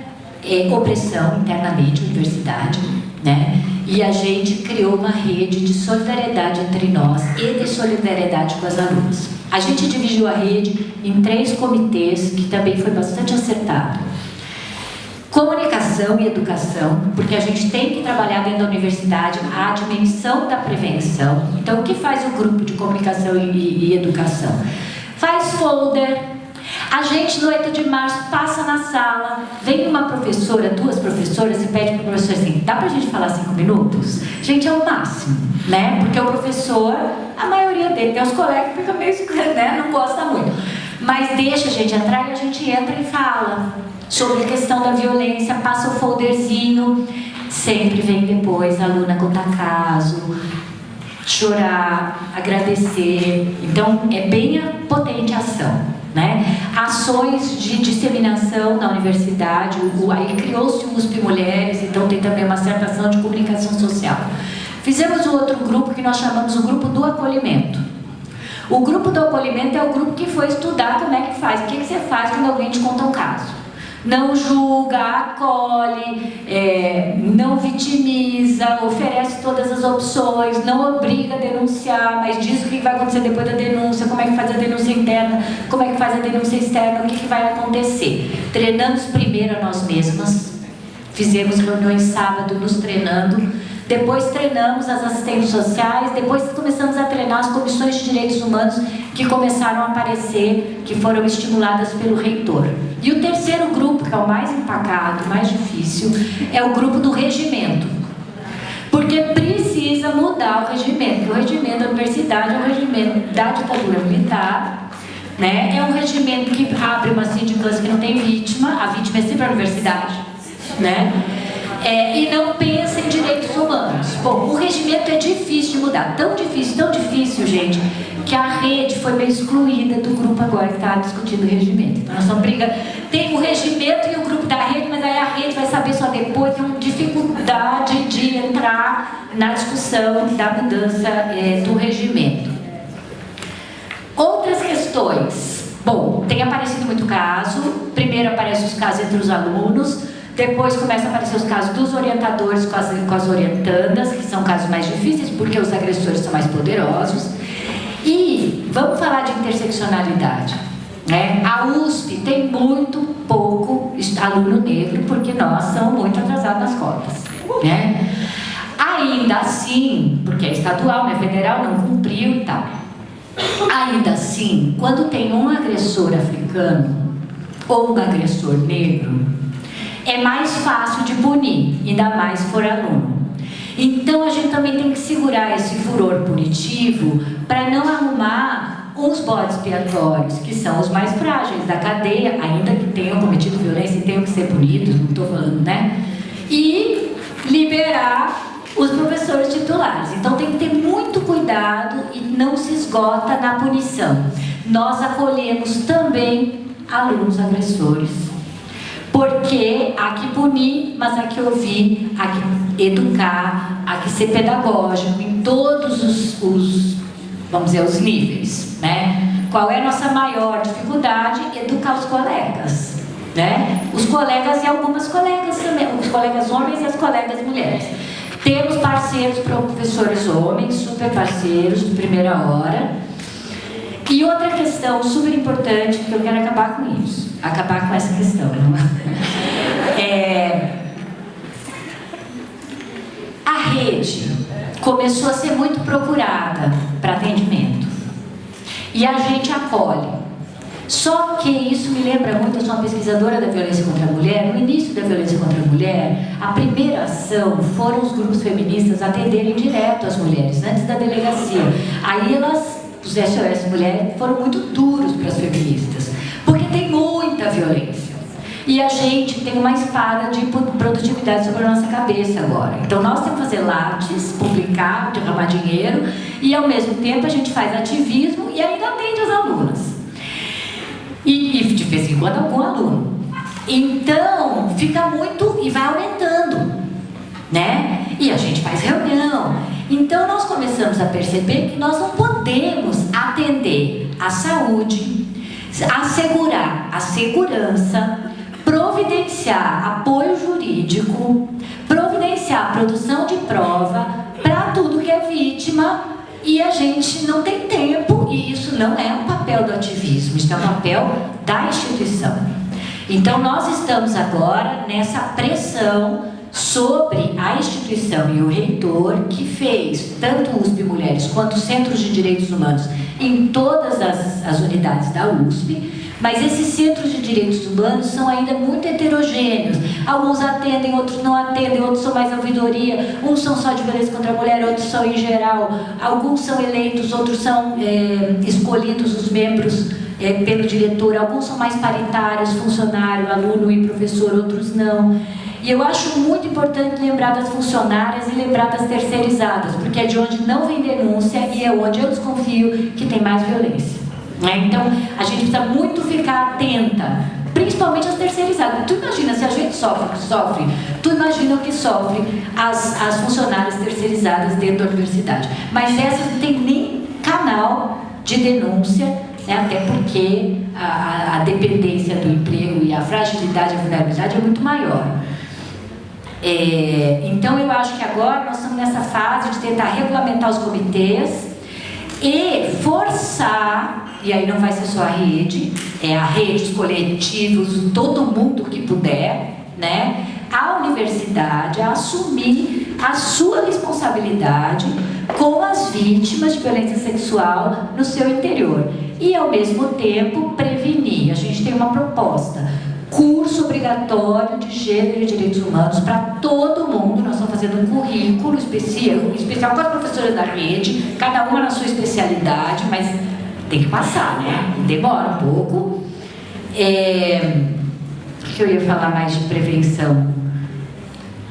opressão internamente na universidade, né? E a gente criou uma rede de solidariedade entre nós e de solidariedade com as alunas. A gente dividiu a rede em 3 comitês, que também foi bastante acertado. Comunicação e educação, porque a gente tem que trabalhar dentro da universidade a dimensão da prevenção. Então, o que faz o grupo de comunicação e educação? Faz folder. A gente, no 8 de março, passa na sala, vem uma professora, 2 professoras e pede para o professor assim, dá pra gente falar 5 minutos? Gente, é o máximo, né? Porque o professor, a maioria dele, tem os colegas que ficam meio, né? Não gosta muito. Mas deixa a gente entrar e a gente entra e fala sobre a questão da violência, passa o folderzinho, sempre vem depois a aluna contar caso, chorar, agradecer. Então, é bem potente a ação. Né? Ações de disseminação na universidade, aí criou-se o USP Mulheres, então tem também uma certa ação de comunicação social. Fizemos um outro grupo que nós chamamos o grupo do acolhimento. O grupo do acolhimento é o grupo que foi estudar como é que faz, o que você faz quando alguém te conta um caso. Não julga, acolhe, não vitimiza, oferece todas as opções, não obriga a denunciar, mas diz o que vai acontecer depois da denúncia, como é que faz a denúncia interna, como é que faz a denúncia externa, o que vai acontecer. Treinamos primeiro a nós mesmas, fizemos reuniões sábado nos treinando, depois treinamos as assistentes sociais, depois começamos a treinar as comissões de direitos humanos que começaram a aparecer, que foram estimuladas pelo reitor. E o terceiro grupo, que é o mais empacado, mais difícil, é o grupo do regimento. Porque precisa mudar o regimento. O regimento da universidade é o regimento da ditadura militar, né? É um regimento que abre uma sindicância que não tem vítima, a vítima é sempre a universidade, né? E não pensa em direitos humanos. Bom, o regimento é difícil de mudar, tão difícil, gente, que a rede foi meio excluída do grupo agora que está discutindo o regimento. Então, nós estamos brigando. Tem o regimento e o grupo da rede, mas aí a rede vai saber só depois, tem uma dificuldade de entrar na discussão da mudança do regimento. Outras questões. Bom, tem aparecido muito caso. Primeiro aparecem os casos entre os alunos, depois começam a aparecer os casos dos orientadores com as orientandas, que são casos mais difíceis, porque os agressores são mais poderosos. E vamos falar de interseccionalidade, né? A USP tem muito pouco aluno negro, porque nós somos muito atrasados nas cotas, né? Ainda assim, porque é estadual, não é federal, não cumpriu e tal. Ainda assim, quando tem um agressor africano ou um agressor negro, é mais fácil de punir, ainda mais se for aluno. Então a gente também tem que segurar esse furor punitivo para não arrumar uns bodes expiatórios, que são os mais frágeis da cadeia, ainda que tenham cometido violência e tenham que ser punidos, não estou falando, né? E liberar os professores titulares. Então tem que ter muito cuidado e não se esgota na punição. Nós acolhemos também alunos agressores, porque há que punir, mas há que ouvir, há que educar, há que ser pedagógico em todos os vamos dizer, os níveis, né? Qual é a nossa maior dificuldade? Educar os colegas, né? Os colegas e algumas colegas também, os colegas homens e as colegas mulheres. Temos parceiros, professores homens, super parceiros, de primeira hora. E outra questão super importante, que eu quero acabar com isso, acabar com essa questão, a rede começou a ser muito procurada para atendimento e a gente acolhe. Só que isso me lembra muito, eu sou uma pesquisadora da violência contra a mulher. No início da violência contra a mulher, a primeira ação foram os grupos feministas atenderem direto as mulheres, antes da delegacia. Aí os SOS Mulher foram muito duros para as feministas, porque tem muita violência. E a gente tem uma espada de produtividade sobre a nossa cabeça agora. Então nós temos que fazer lattes, publicar, derramar dinheiro, e ao mesmo tempo a gente faz ativismo e ainda atende as alunas. E de vez em quando algum aluno. Então fica muito e vai aumentando, né? E a gente faz reunião. Então nós começamos a perceber que nós não podemos atender a saúde, assegurar a segurança, providenciar apoio jurídico, providenciar a produção de prova para tudo que é vítima, e a gente não tem tempo, e isso não é um papel do ativismo, isso é um papel da instituição. Então nós estamos agora nessa pressão sobre a instituição e o reitor, que fez tanto o USP Mulheres quanto os Centros de Direitos Humanos em todas as unidades da USP. Mas esses centros de direitos humanos são ainda muito heterogêneos. Alguns atendem, outros não atendem, outros são mais ouvidoria, uns são só de violência contra a mulher, outros são em geral. Alguns são eleitos, outros são escolhidos os membros pelo diretor, alguns são mais paritários, funcionário, aluno e professor, outros não. E eu acho muito importante lembrar das funcionárias e lembrar das terceirizadas, porque é de onde não vem denúncia e é onde eu desconfio que tem mais violência. Então, a gente precisa muito ficar atenta, principalmente as terceirizadas. Tu imagina, se a gente sofre, tu imagina o que sofre as funcionárias terceirizadas dentro da universidade. Mas essas não tem nem canal de denúncia, né? Até porque a dependência do emprego e a fragilidade e a vulnerabilidade é muito maior. Então, eu acho que agora nós estamos nessa fase de tentar regulamentar os comitês e forçar, e aí não vai ser só a rede, a rede, os coletivos, todo mundo que puder, né, a universidade a assumir a sua responsabilidade com as vítimas de violência sexual no seu interior e, ao mesmo tempo, prevenir. A gente tem uma proposta: curso obrigatório de gênero e direitos humanos para todo mundo. Nós estamos fazendo um currículo especial com as professoras da rede, cada uma na sua especialidade, mas tem que passar, né? Demora um pouco. O que eu ia falar mais de prevenção?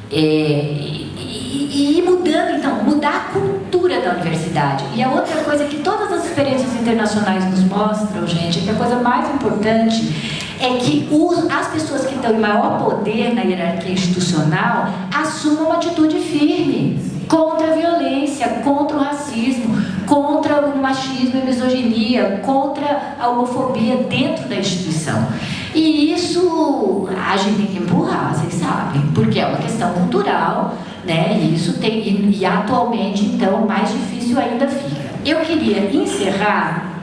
E mudando, então, mudar a cultura da universidade. E a outra coisa que todas as experiências internacionais nos mostram, gente, é que a coisa mais importante é que as pessoas que estão em maior poder na hierarquia institucional assumam uma atitude firme contra a violência, contra o racismo, contra o machismo e a misoginia, contra a homofobia dentro da instituição. E isso a gente tem que empurrar, vocês sabem, porque é uma questão cultural, né? E isso e atualmente, então, mais difícil ainda fica. Eu queria encerrar.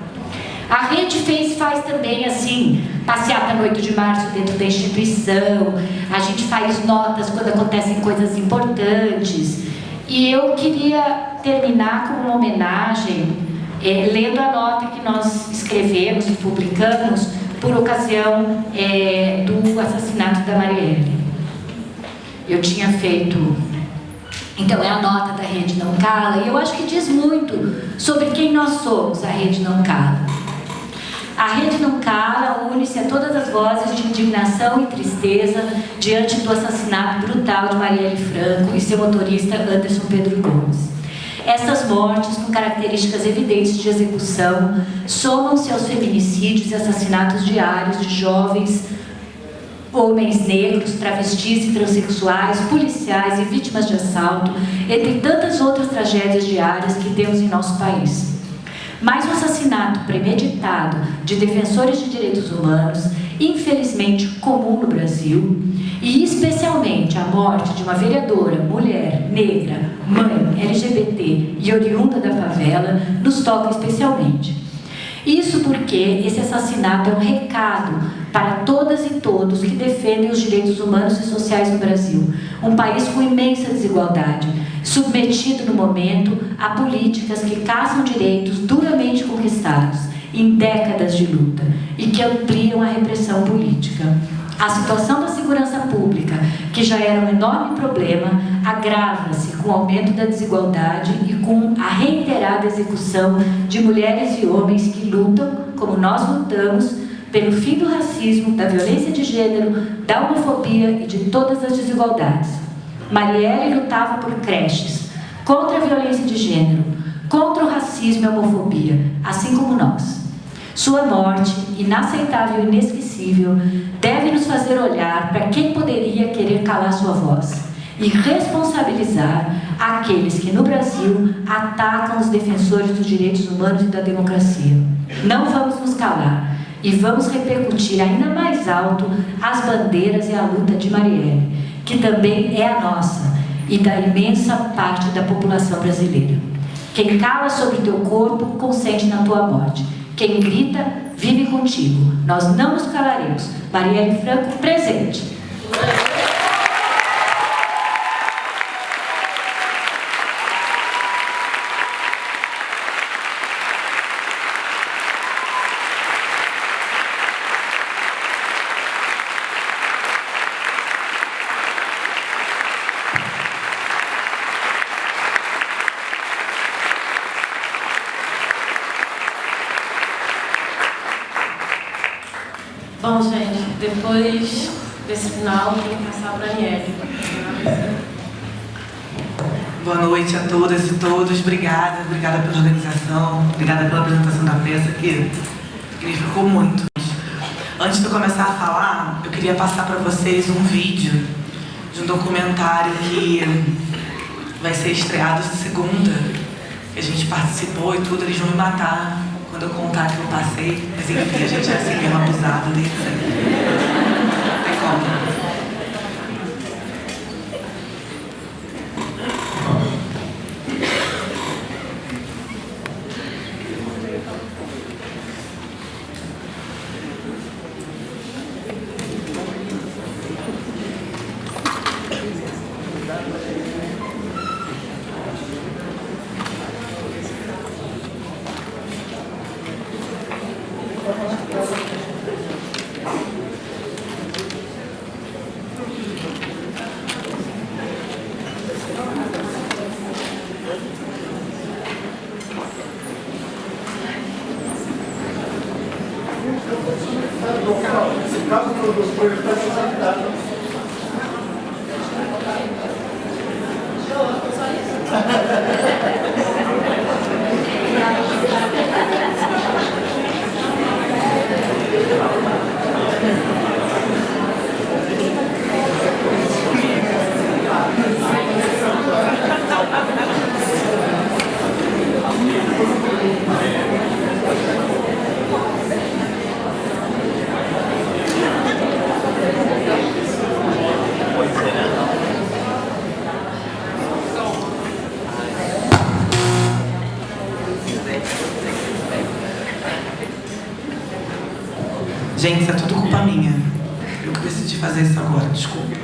A rede faz também, assim, passeata no 8 de março dentro da instituição, a gente faz notas quando acontecem coisas importantes. E eu queria terminar com uma homenagem, lendo a nota que nós escrevemos e publicamos por ocasião do assassinato da Marielle. Eu tinha feito Então é a nota da Rede Não Cala, e eu acho que diz muito sobre quem nós somos, a Rede Não Cala. A Rede Não Cala une-se a todas as vozes de indignação e tristeza diante do assassinato brutal de Marielle Franco e seu motorista Anderson Pedro Gomes. Essas mortes, com características evidentes de execução, somam-se aos feminicídios e assassinatos diários de jovens, homens negros, travestis e transexuais, policiais e vítimas de assalto, entre tantas outras tragédias diárias que temos em nosso país. Mas o assassinato premeditado de defensores de direitos humanos, infelizmente comum no Brasil, e especialmente a morte de uma vereadora, mulher, negra, mãe, LGBT e oriunda da favela, nos toca especialmente. Isso porque esse assassinato é um recado para todas e todos que defendem os direitos humanos e sociais no Brasil, um país com imensa desigualdade, submetido no momento a políticas que caçam direitos duramente conquistados em décadas de luta e que ampliam a repressão política. A situação da segurança pública, que já era um enorme problema, agrava-se com o aumento da desigualdade e com a reiterada execução de mulheres e homens que lutam, como nós lutamos, pelo fim do racismo, da violência de gênero, da homofobia e de todas as desigualdades. Marielle lutava por creches, contra a violência de gênero, contra o racismo e a homofobia, assim como nós. Sua morte, inaceitável e inesquecível, deve nos fazer olhar para quem poderia querer calar sua voz e responsabilizar aqueles que no Brasil atacam os defensores dos direitos humanos e da democracia. Não vamos nos calar e vamos repercutir ainda mais alto as bandeiras e a luta de Marielle, que também é a nossa e da imensa parte da população brasileira. Quem cala sobre o teu corpo, consente na tua morte. Quem grita, vive contigo. Nós não nos calaremos. Marielle Franco, presente. Bom, gente, depois desse final, eu queria passar para a Aniele. Boa noite a todas e todos. Obrigada pela organização, obrigada pela apresentação da peça, que significou muito. Antes de eu começar a falar, eu queria passar para vocês um vídeo de um documentário que vai ser estreado segunda, que a gente participou e tudo. Eles vão me matar quando eu contar que eu passei, mas enfim, a gente é assim mesmo abusado, né? Não tem como. Gente, isso é tudo culpa minha. Eu que decidi fazer isso agora, desculpa.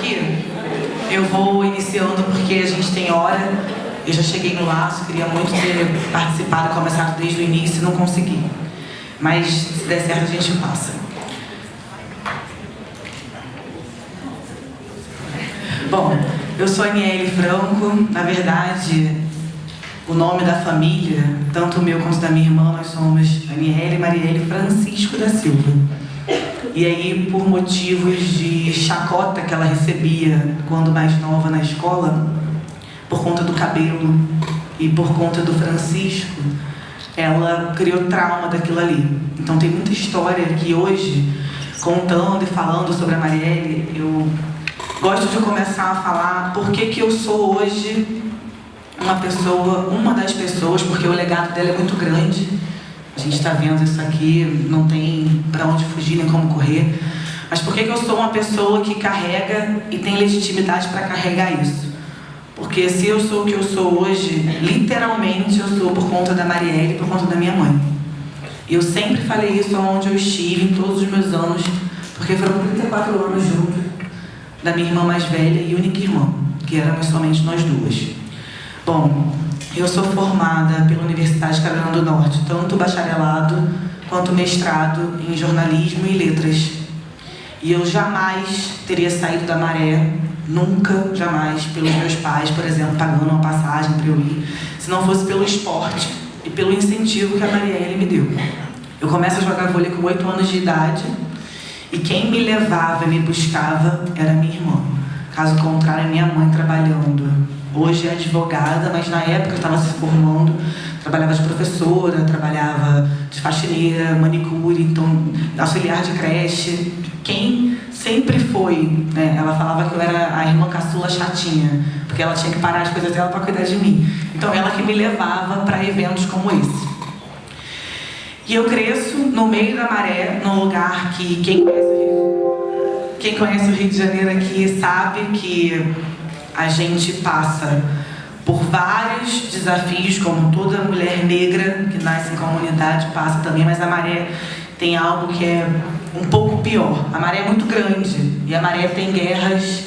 aqui, eu vou iniciando porque a gente tem hora. Eu já cheguei no laço, queria muito ter participado, começado desde o início e não consegui. Mas se der certo a gente passa. Bom, eu sou Aniele Franco. Na verdade, o nome da família, tanto o meu quanto da minha irmã, nós somos Aniele Marielle Francisco da Silva. E aí, por motivos de chacota que ela recebia quando mais nova na escola, por conta do cabelo e por conta do Francisco, ela criou trauma daquilo ali. Então tem muita história que hoje, contando e falando sobre a Marielle, eu gosto de começar a falar por que eu sou hoje uma das pessoas, porque o legado dela é muito grande. A gente está vendo isso aqui, não tem para onde fugir nem como correr. Mas por que eu sou uma pessoa que carrega e tem legitimidade para carregar isso? Porque se eu sou o que eu sou hoje, literalmente eu sou por conta da Marielle, por conta da minha mãe. Eu sempre falei isso onde eu estive, em todos os meus anos, porque foram 34 anos juntos da minha irmã mais velha e única irmã, que éramos somente nós duas. Bom, eu sou formada pela Universidade Carolina do Norte, tanto bacharelado quanto mestrado em jornalismo e letras. E eu jamais teria saído da Maré, nunca, jamais, pelos meus pais, por exemplo, pagando uma passagem para eu ir, se não fosse pelo esporte e pelo incentivo que a Marielle me deu. Eu começo a jogar vôlei com 8 anos de idade e quem me levava e me buscava era minha irmã. Caso contrário, minha mãe trabalhando. Hoje é advogada, mas na época eu estava se formando, trabalhava de professora, trabalhava de faxineira, manicure, então auxiliar de creche. Quem sempre foi, né? Ela falava que eu era a irmã caçula chatinha, porque ela tinha que parar as coisas dela para cuidar de mim. Então ela que me levava para eventos como esse. E eu cresço no meio da Maré, num lugar que quem conhece o Rio de Janeiro aqui sabe que a gente passa por vários desafios, como toda mulher negra que nasce em comunidade passa também, mas a Maré tem algo que é um pouco pior. A Maré é muito grande e a Maré tem guerras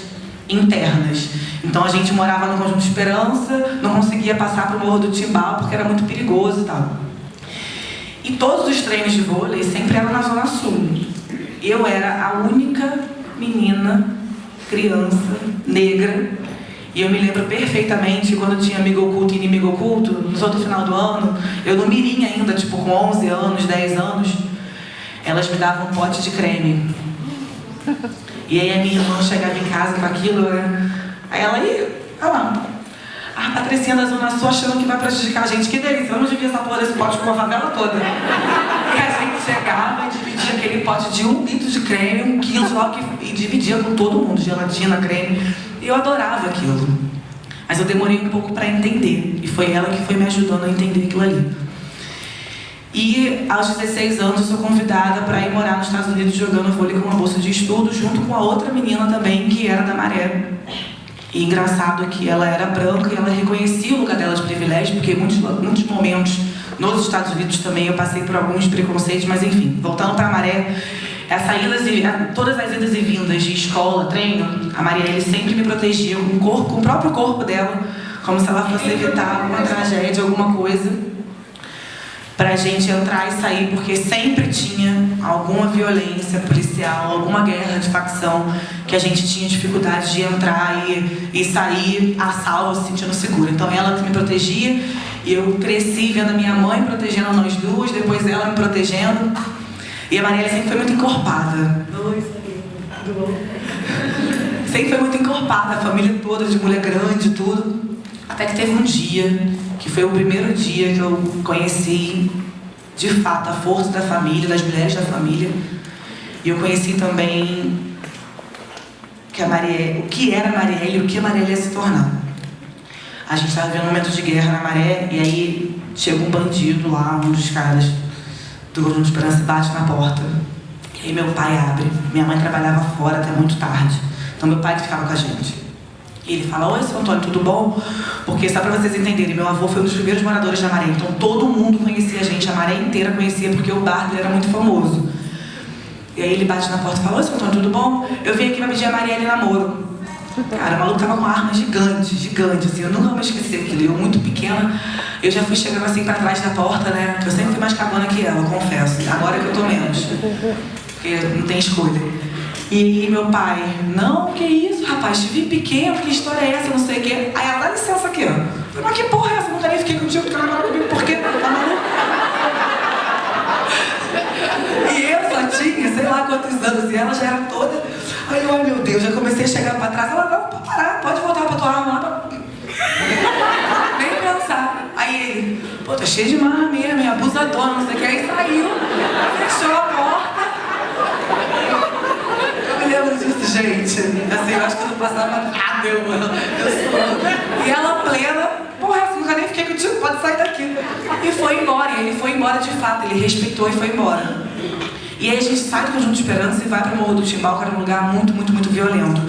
internas. Então a gente morava no Conjunto Esperança, não conseguia passar para o Morro do Timbal porque era muito perigoso e tal. E todos os treinos de vôlei sempre eram na Zona Sul. Eu era a única menina, criança, negra. E eu me lembro perfeitamente quando tinha amigo oculto e inimigo oculto, no todo final do ano, eu no mirim ainda, tipo com 11 anos, 10 anos, elas me davam um pote de creme. E aí a minha irmã chegava em casa com aquilo, né? Aí ela ia, olha lá, a Patricinha da Zona Sul achando que vai prejudicar a gente, que delícia, vamos dividir essa porra desse pote com a favela toda. E a gente chegava e dividia aquele pote de 1 litro de creme, 1 quilo, e dividia com todo mundo, gelatina, creme. E eu adorava aquilo. Mas eu demorei um pouco para entender. E foi ela que foi me ajudando a entender aquilo ali. E aos 16 anos eu sou convidada para ir morar nos Estados Unidos jogando vôlei com uma bolsa de estudo, junto com a outra menina também, que era da Maré. E engraçado que ela era branca e ela reconhecia o lugar dela de privilégio, porque em muitos momentos nos Estados Unidos também eu passei por alguns preconceitos, mas enfim, voltando para a Maré, todas as idas e vindas de escola, treino, a Marielle sempre me protegia com o próprio corpo dela, como se ela fosse evitar alguma tragédia, alguma coisa, pra gente entrar e sair, porque sempre tinha alguma violência policial, alguma guerra de facção, que a gente tinha dificuldade de entrar e sair a salvo, se sentindo segura. Então ela que me protegia, e eu cresci vendo a minha mãe protegendo nós duas, depois ela me protegendo. E a Marielle sempre foi muito encorpada. Sempre foi muito encorpada, a família toda, de mulher grande, tudo. Até que teve um dia, que foi o primeiro dia que eu conheci, de fato, a força da família, das mulheres da família. E eu conheci também o que era a Marielle e o que a Marielle ia se tornar. A gente estava vivendo um momento de guerra na Maré, e aí chega um bandido lá, um dos caras do Conjunto Esperança, bate na porta. E aí meu pai abre. Minha mãe trabalhava fora até muito tarde. Então meu pai que ficava com a gente. E ele fala: oi, seu Antônio, tudo bom? Porque só para vocês entenderem, meu avô foi um dos primeiros moradores da Maré. Então todo mundo conhecia a gente, a Maré inteira conhecia, porque o bar dele era muito famoso. E aí ele bate na porta e fala: oi, seu Antônio, tudo bom? Eu vim aqui para pedir a Marielle namoro. Cara, o maluco tava com uma arma gigante, gigante, assim, eu nunca vou esquecer aquilo. Eu, muito pequena, eu já fui chegando assim pra trás da porta, né? Eu sempre fui mais cagona que ela, confesso. Agora que eu tô menos, porque não tem escolha. E meu pai, não, que isso, rapaz, te vi pequeno, que história é essa, não sei o quê. Aí ela, dá licença aqui, ó. Eu falei, mas que porra é essa? Eu nunca nem fiquei contigo, porque ela namora comigo, por quê? Tá maluco? E eu só tinha, sei lá quantos anos, e ela já era toda... Aí eu, ai meu Deus, já comecei a chegar pra trás, ela, não, pode parar, pode voltar pra tua arma lá pra... Nem pensar. Aí ele, pô, tá cheio de marra mesmo, é abusadona, não sei o que. Aí saiu, fechou a porta. Eu me lembro disso, gente. Assim, eu acho que eu não passava nada, eu sou. E ela plena, porra, eu nunca nem fiquei contigo, pode sair daqui. E foi embora, e ele foi embora de fato, ele respeitou e foi embora. E aí a gente sai do Conjunto de Esperança e vai para o Morro do Timbal, que era um lugar muito, muito, muito violento.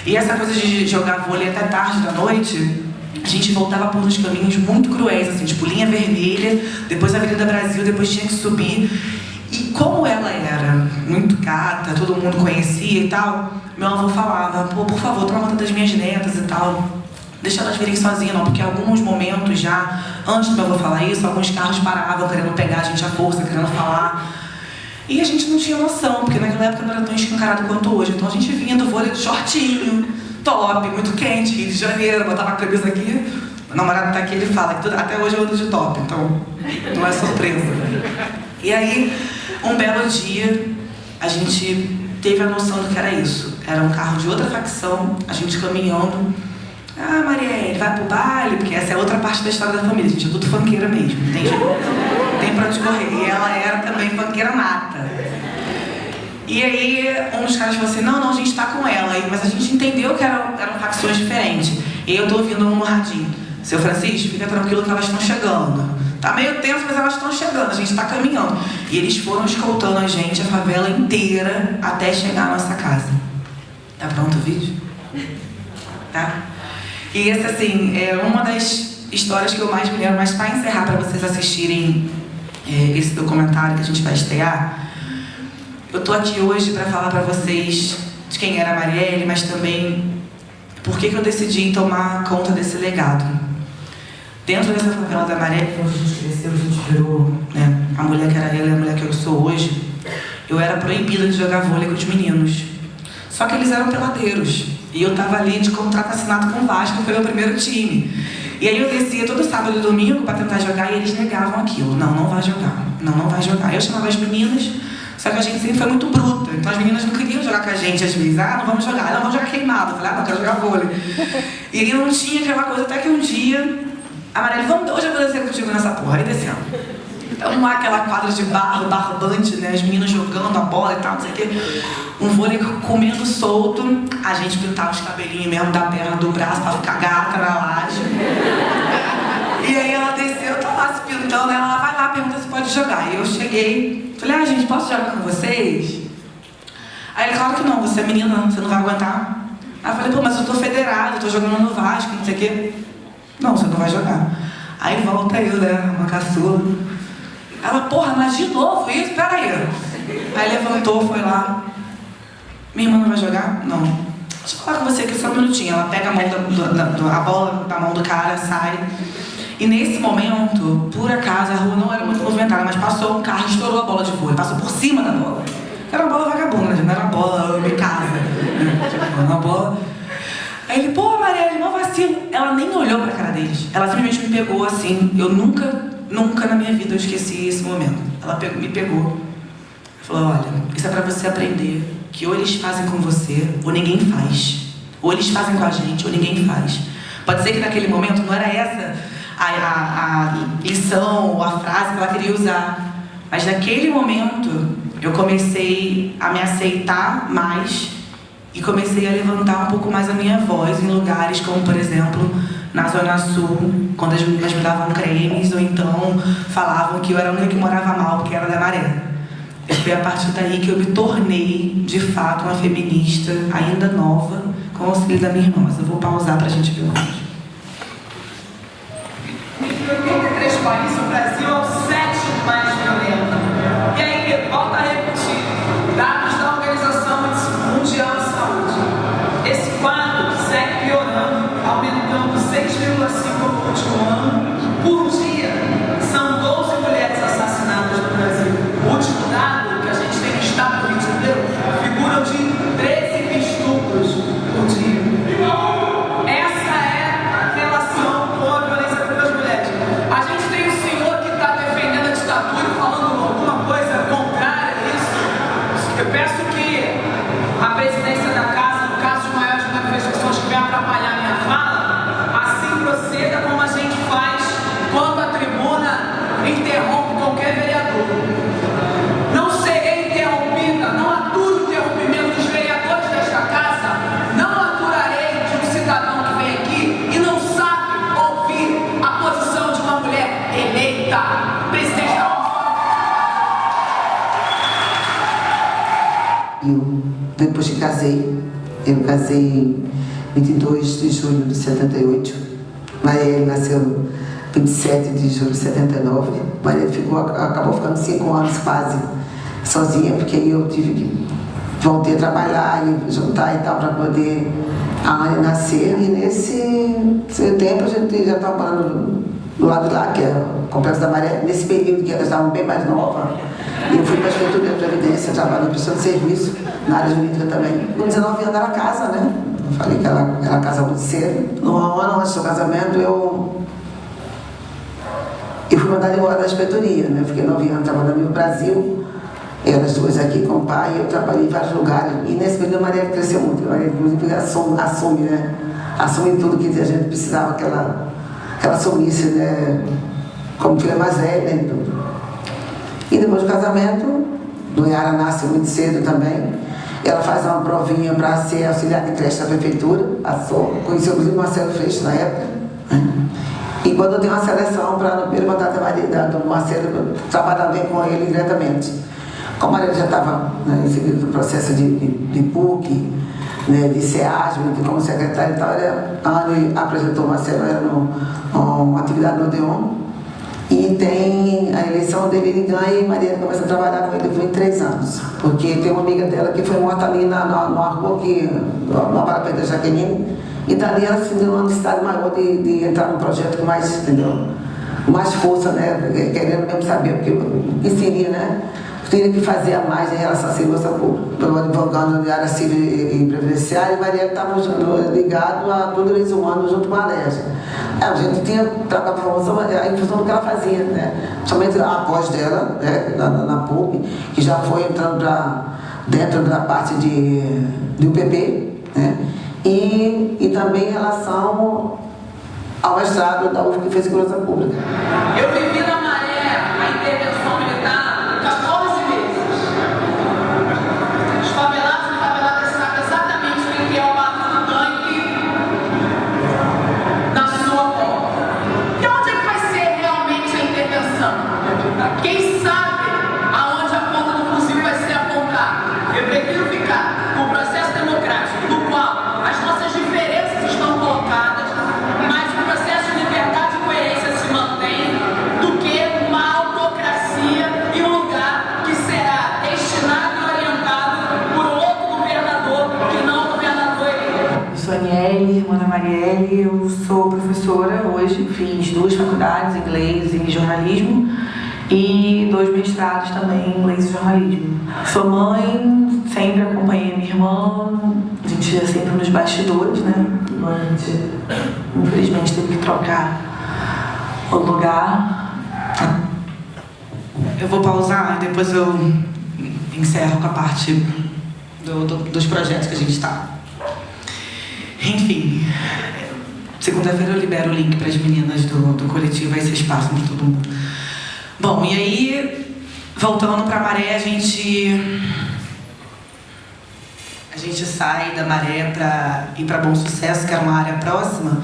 E essa coisa de jogar vôlei até tarde da noite, a gente voltava por uns caminhos muito cruéis, assim, tipo linha vermelha, depois Avenida Brasil, depois tinha que subir. E como ela era muito gata, todo mundo conhecia e tal, meu avô falava, pô, por favor, toma conta das minhas netas e tal. Deixa elas virem sozinhas, não, porque em alguns momentos já, antes do meu avô falar isso, alguns carros paravam querendo pegar a gente à força, querendo falar. E a gente não tinha noção, porque naquela época não era tão escancarado quanto hoje. Então a gente vinha do vôlei de shortinho, top, muito quente, Rio de Janeiro, botava a camisa aqui. O namorado tá aqui, ele fala que até hoje eu ando de top, então não é surpresa. E aí, um belo dia, a gente teve a noção do que era isso. Era um carro de outra facção, a gente caminhando. Ah, Marielle, vai pro baile, porque essa é outra parte da história da família, a gente é tudo funkeira mesmo, tem pra onde correr. E ela era também funkeira nata. E aí, um dos caras falou assim, não, a gente tá com ela. Mas a gente entendeu que eram facções diferentes. E aí eu tô ouvindo um radinho. Seu Francisco, fica tranquilo que elas estão chegando. Tá meio tenso, mas elas estão chegando, a gente tá caminhando. E eles foram escoltando a gente, a favela inteira, até chegar à nossa casa. Tá pronto o vídeo? Tá? E essa, assim, é uma das histórias que eu mais me lembro, mas para encerrar, para vocês assistirem esse documentário que a gente vai estrear, eu tô aqui hoje para falar para vocês de quem era a Marielle, mas também por que eu decidi tomar conta desse legado. Dentro dessa favela da Marielle, quando a gente cresceu, a gente virou, né, a mulher que era ela e a mulher que eu sou hoje, eu era proibida de jogar vôlei com os meninos. Só que eles eram peladeiros. E eu tava ali de contrato assinado com o Vasco, foi meu primeiro time. E aí eu descia todo sábado e domingo para tentar jogar e eles negavam aquilo. Não vai jogar. Não vai jogar. Eu chamava as meninas, só que a gente sempre foi muito bruta. Então as meninas não queriam jogar com a gente às vezes. Ah, não vamos jogar. Não, vamos jogar queimado. Eu falei, não, quero jogar vôlei. E aí não tinha aquela coisa, até que um dia, a Marielle, hoje eu vou descer contigo nessa porra. Aí descemos. Então lá aquela quadra de barro, barbante, né? As meninas jogando a bola e tal, não sei o quê. Um vôlei comendo solto, a gente pintava os cabelinhos mesmo da perna, do braço pra ficar gata na laje. E aí ela desceu, tá lá se pintando, ela vai lá, pergunta se pode jogar. E eu cheguei, falei, gente, posso jogar com vocês? Aí ele, claro que não, você é menina, você não vai aguentar. Aí eu falei, pô, mas eu tô federado, tô jogando no Vasco, não sei o quê. Não, você não vai jogar. Aí volta eu, né, uma caçula. Ela, porra, mas de novo isso? Pera aí. Aí levantou, foi lá. Minha irmã não vai jogar? Não. Deixa eu falar com você aqui só um minutinho. Ela pega a mão a bola da mão do cara, sai. E nesse momento, por acaso, a rua não era muito movimentada, mas passou um carro, estourou a bola de vôlei, passou por cima da bola. Era uma bola vagabunda, não era uma bola me casa. Uma bola. Aí ele, pô, Marielle, não vacilo. Ela nem olhou pra cara deles. Ela simplesmente me pegou assim. Eu nunca na minha vida eu esqueci esse momento. Ela me pegou. Falou, olha, isso é pra você aprender que ou eles fazem com você, ou ninguém faz. Ou eles fazem com a gente, ou ninguém faz. Pode ser que naquele momento não era essa a lição ou a frase que ela queria usar. Mas naquele momento, eu comecei a me aceitar mais e comecei a levantar um pouco mais a minha voz em lugares como, por exemplo, na Zona Sul, quando as meninas me davam cremes, ou então falavam que eu era a única que morava mal porque era da Maré. E foi a partir daí que eu me tornei, de fato, uma feminista, ainda nova, com o auxílio da minha irmã. Mas eu vou pausar pra gente ver o vídeo. Em 83 países, o Brasil é o 7º mais violento. E aí, volta a repetir, dados da Organização Mundial de Saúde. Esse quadro segue depois que casei. Eu casei 22 de julho de 78. Marielle nasceu 27 de julho de 79. Marielle acabou ficando 5 anos quase sozinha, porque aí eu tive que voltei a trabalhar e juntar e tal para poder a Anne nascer. E nesse tempo a gente já estava morando do lado de lá, que é o Complexo da Maré. Nesse período que elas estavam bem mais novas, eu fui para a Prefeitura de Previdência, trabalhando em prestação de serviço, na área jurídica também. Com 19 anos era casa, né? Eu falei que ela casa muito cedo. No ano antes do casamento, eu fui mandada embora da inspetoria, né? Fiquei 9 anos trabalhando no Brasil, elas duas aqui com o pai, eu trabalhei em vários lugares. E nesse período a Maria cresceu muito. A Maria, inclusive, assume, né? Assume tudo que a gente precisava que ela assumisse, né? Como filha mais velha, né? E tudo. E depois do casamento, Yara nasce muito cedo também. Ela faz uma provinha para ser auxiliar de creche da prefeitura. Conheceu inclusive Marcelo Freixo na época. E quando eu dei uma seleção para no primeiro mandato do Marcelo, trabalhar bem com ele diretamente. Como a Maria já estava, né, inserido no processo de PUC, né, de SEASM, como secretária e tal, a Anne apresentou o Marcelo, era uma atividade no Odeon. E tem a eleição dele, ele ganha e Maria começa a trabalhar com ele em 3 anos. Porque tem uma amiga dela que foi morta ali na rua, na Barapé da Jaqueline, e dali ela se deu uma necessidade maior de entrar num projeto com mais, entendeu? Com mais força, né? Querendo mesmo saber o que seria, né? Teria que fazer a mais em relação à segurança pública. Pelo advogado de área civil e previdenciária, e Maria estava ligado a tudo isso humano junto com a Alerj. A gente tinha trocado informação em função do que ela fazia, né? Somente a pós dela, né, na PUC, que já foi entrando dentro da parte do UPP, né? E também em relação ao mestrado da UF que fez segurança pública. Eu vivi na Maré a intervenção militar 14 meses. Os favelados e faveladas sabem exatamente o que é o barulho do tanque na sua porta. E onde é que vai ser realmente a intervenção? Quem sabe aonde a ponta do fuzil vai ser apontada? Eu prefiro ficar com o processo democrático, no qual as nossas diferenças estão colocadas, mas o processo de liberdade e coerência se mantém, do que uma autocracia e um lugar que será destinado e orientado por outro governador que não o governador eleito. Eu sou Aniele, irmã da Marielle, eu sou professora hoje, fiz 2 faculdades, inglês e jornalismo, e 2 mestrados também em inglês e jornalismo. Sou mãe, sempre acompanhei minha irmã, a gente ia sempre nos bastidores, né? A gente, infelizmente, teve que trocar o lugar. Eu vou pausar e depois eu encerro com a parte dos projetos que a gente está. Enfim, segunda-feira eu libero o link para as meninas do coletivo, esse espaço para todo mundo. Bom, e aí, voltando para a Maré, a gente sai da Maré para ir para Bom Sucesso, que era uma área próxima.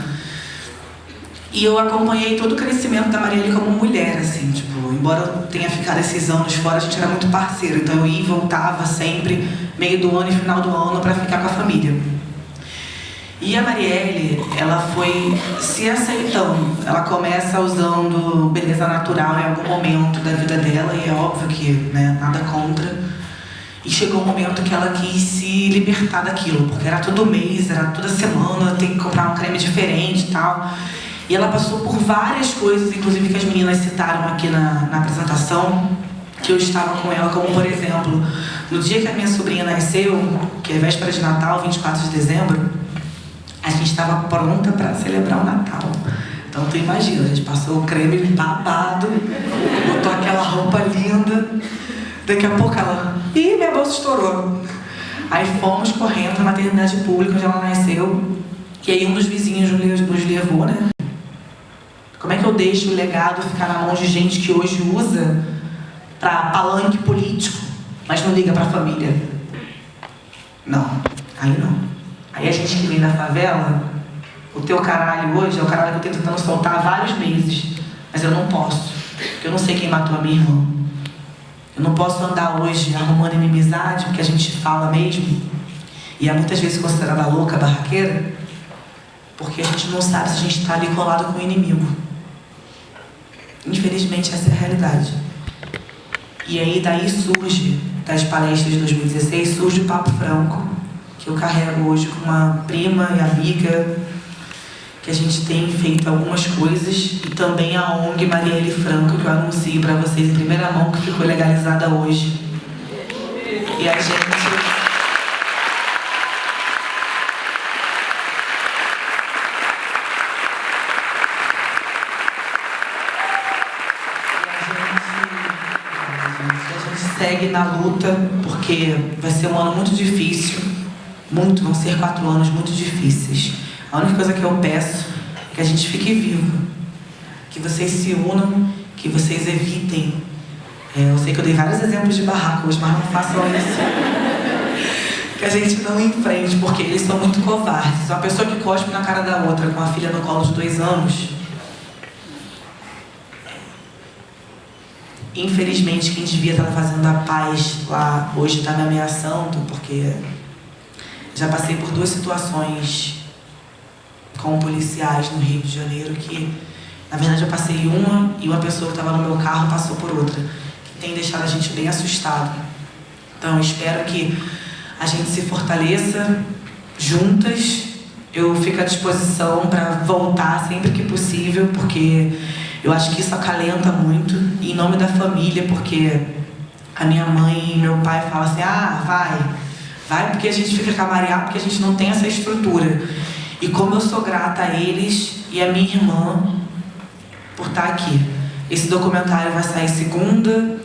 E eu acompanhei todo o crescimento da Marielle como mulher, assim, tipo, embora eu tenha ficado esses anos fora, a gente era muito parceiro. Então eu ia e voltava sempre, meio do ano e final do ano, para ficar com a família. E a Marielle, ela foi se aceitando. Ela começa usando beleza natural em algum momento da vida dela, e é óbvio que, né, nada contra. E chegou um momento que ela quis se libertar daquilo, porque era todo mês, era toda semana, tem que comprar um creme diferente e tal. E ela passou por várias coisas, inclusive que as meninas citaram aqui na apresentação, que eu estava com ela, como por exemplo, no dia que a minha sobrinha nasceu, que é véspera de Natal, 24 de dezembro, a gente estava pronta para celebrar o Natal. Então tu imagina, a gente passou o creme babado, botou aquela roupa linda, daqui a pouco ela... Ih, minha bolsa estourou. Aí fomos correndo na maternidade pública onde ela nasceu, e aí um dos vizinhos nos levou, né? Como é que eu deixo o legado ficar na mão de gente que hoje usa para palanque político, mas não liga para a família? Não, aí não. Aí a gente que vem da favela, o teu caralho hoje é o caralho que eu tô tentando soltar há vários meses, mas eu não posso, porque eu não sei quem matou a minha irmã. Eu não posso andar hoje arrumando inimizade, porque a gente fala mesmo, E é muitas vezes considerada louca, barraqueira, porque a gente não sabe se a gente está ali colado com o inimigo. Infelizmente, essa é a realidade. E aí, daí surge, das palestras de 2016, surge o Papo Franco, que eu carrego hoje com uma prima e amiga, que a gente tem feito algumas coisas, e também a ONG Marielle Franco, que eu anuncio para vocês em primeira mão, que ficou legalizada hoje. E a gente... segue na luta, porque vai ser um ano muito difícil, vão ser 4 anos muito difíceis. A única coisa que eu peço é que a gente fique vivo, que vocês se unam, que vocês evitem. Eu sei que eu dei vários exemplos de barraco hoje, mas não façam isso. Que a gente não enfrente, porque eles são muito covardes. Uma pessoa que cospe na cara da outra com a filha no colo de 2 anos, infelizmente, quem devia estar fazendo a paz lá hoje está me ameaçando, porque já passei por 2 situações com policiais no Rio de Janeiro que, na verdade, eu passei uma e uma pessoa que estava no meu carro passou por outra, que tem deixado a gente bem assustado. Então, eu espero que a gente se fortaleça juntas. Eu fico à disposição para voltar sempre que possível, porque eu acho que isso acalenta muito, e em nome da família, porque a minha mãe e meu pai falam assim, vai porque a gente fica camareado, porque a gente não tem essa estrutura. E como eu sou grata a eles e a minha irmã por estar aqui. Esse documentário vai sair segunda.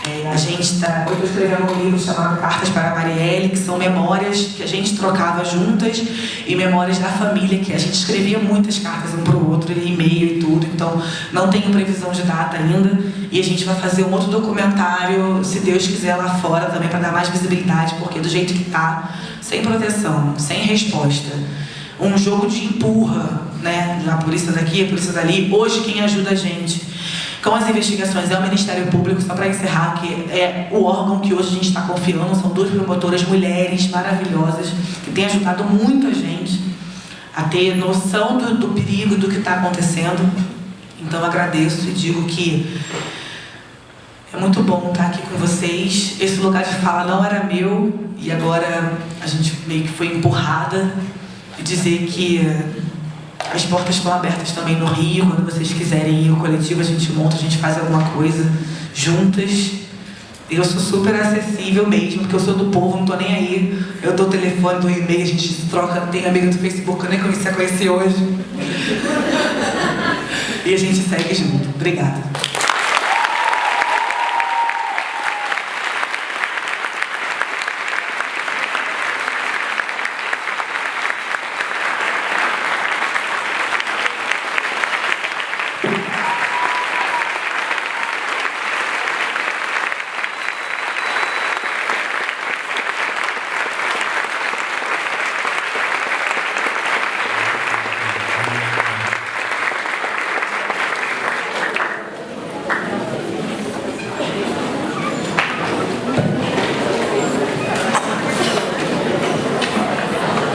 Eu estou escrevendo um livro chamado Cartas para a Marielle, que são memórias que a gente trocava juntas e memórias da família, que a gente escrevia muitas cartas um para o outro, e-mail e tudo. Então, não tenho previsão de data ainda. E a gente vai fazer um outro documentário, se Deus quiser, lá fora também, para dar mais visibilidade, porque do jeito que está, sem proteção, sem resposta, um jogo de empurra, né? A polícia daqui, a polícia dali. Hoje, quem ajuda a gente com as investigações é o Ministério Público, só para encerrar, que é o órgão que hoje a gente está confiando. São 2 promotoras mulheres maravilhosas que têm ajudado muito a gente a ter noção do perigo do que está acontecendo. Então, eu agradeço e digo que é muito bom estar aqui com vocês. Esse lugar de fala não era meu e agora a gente meio que foi empurrada, e dizer que as portas estão abertas também no Rio. Quando vocês quiserem ir ao coletivo, a gente monta, a gente faz alguma coisa juntas. Eu sou super acessível mesmo, porque eu sou do povo, não tô nem aí. Eu dou o telefone, dou e-mail, a gente se troca. Tem amiga do Facebook que eu nem conheci hoje. E a gente segue junto. Obrigada.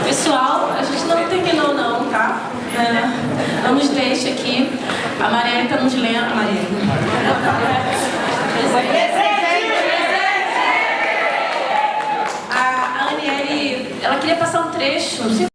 Pessoal, a gente não terminou não, tá? Não nos deixe aqui. A Marielle está nos lendo. A Aniele, ela queria passar um trecho.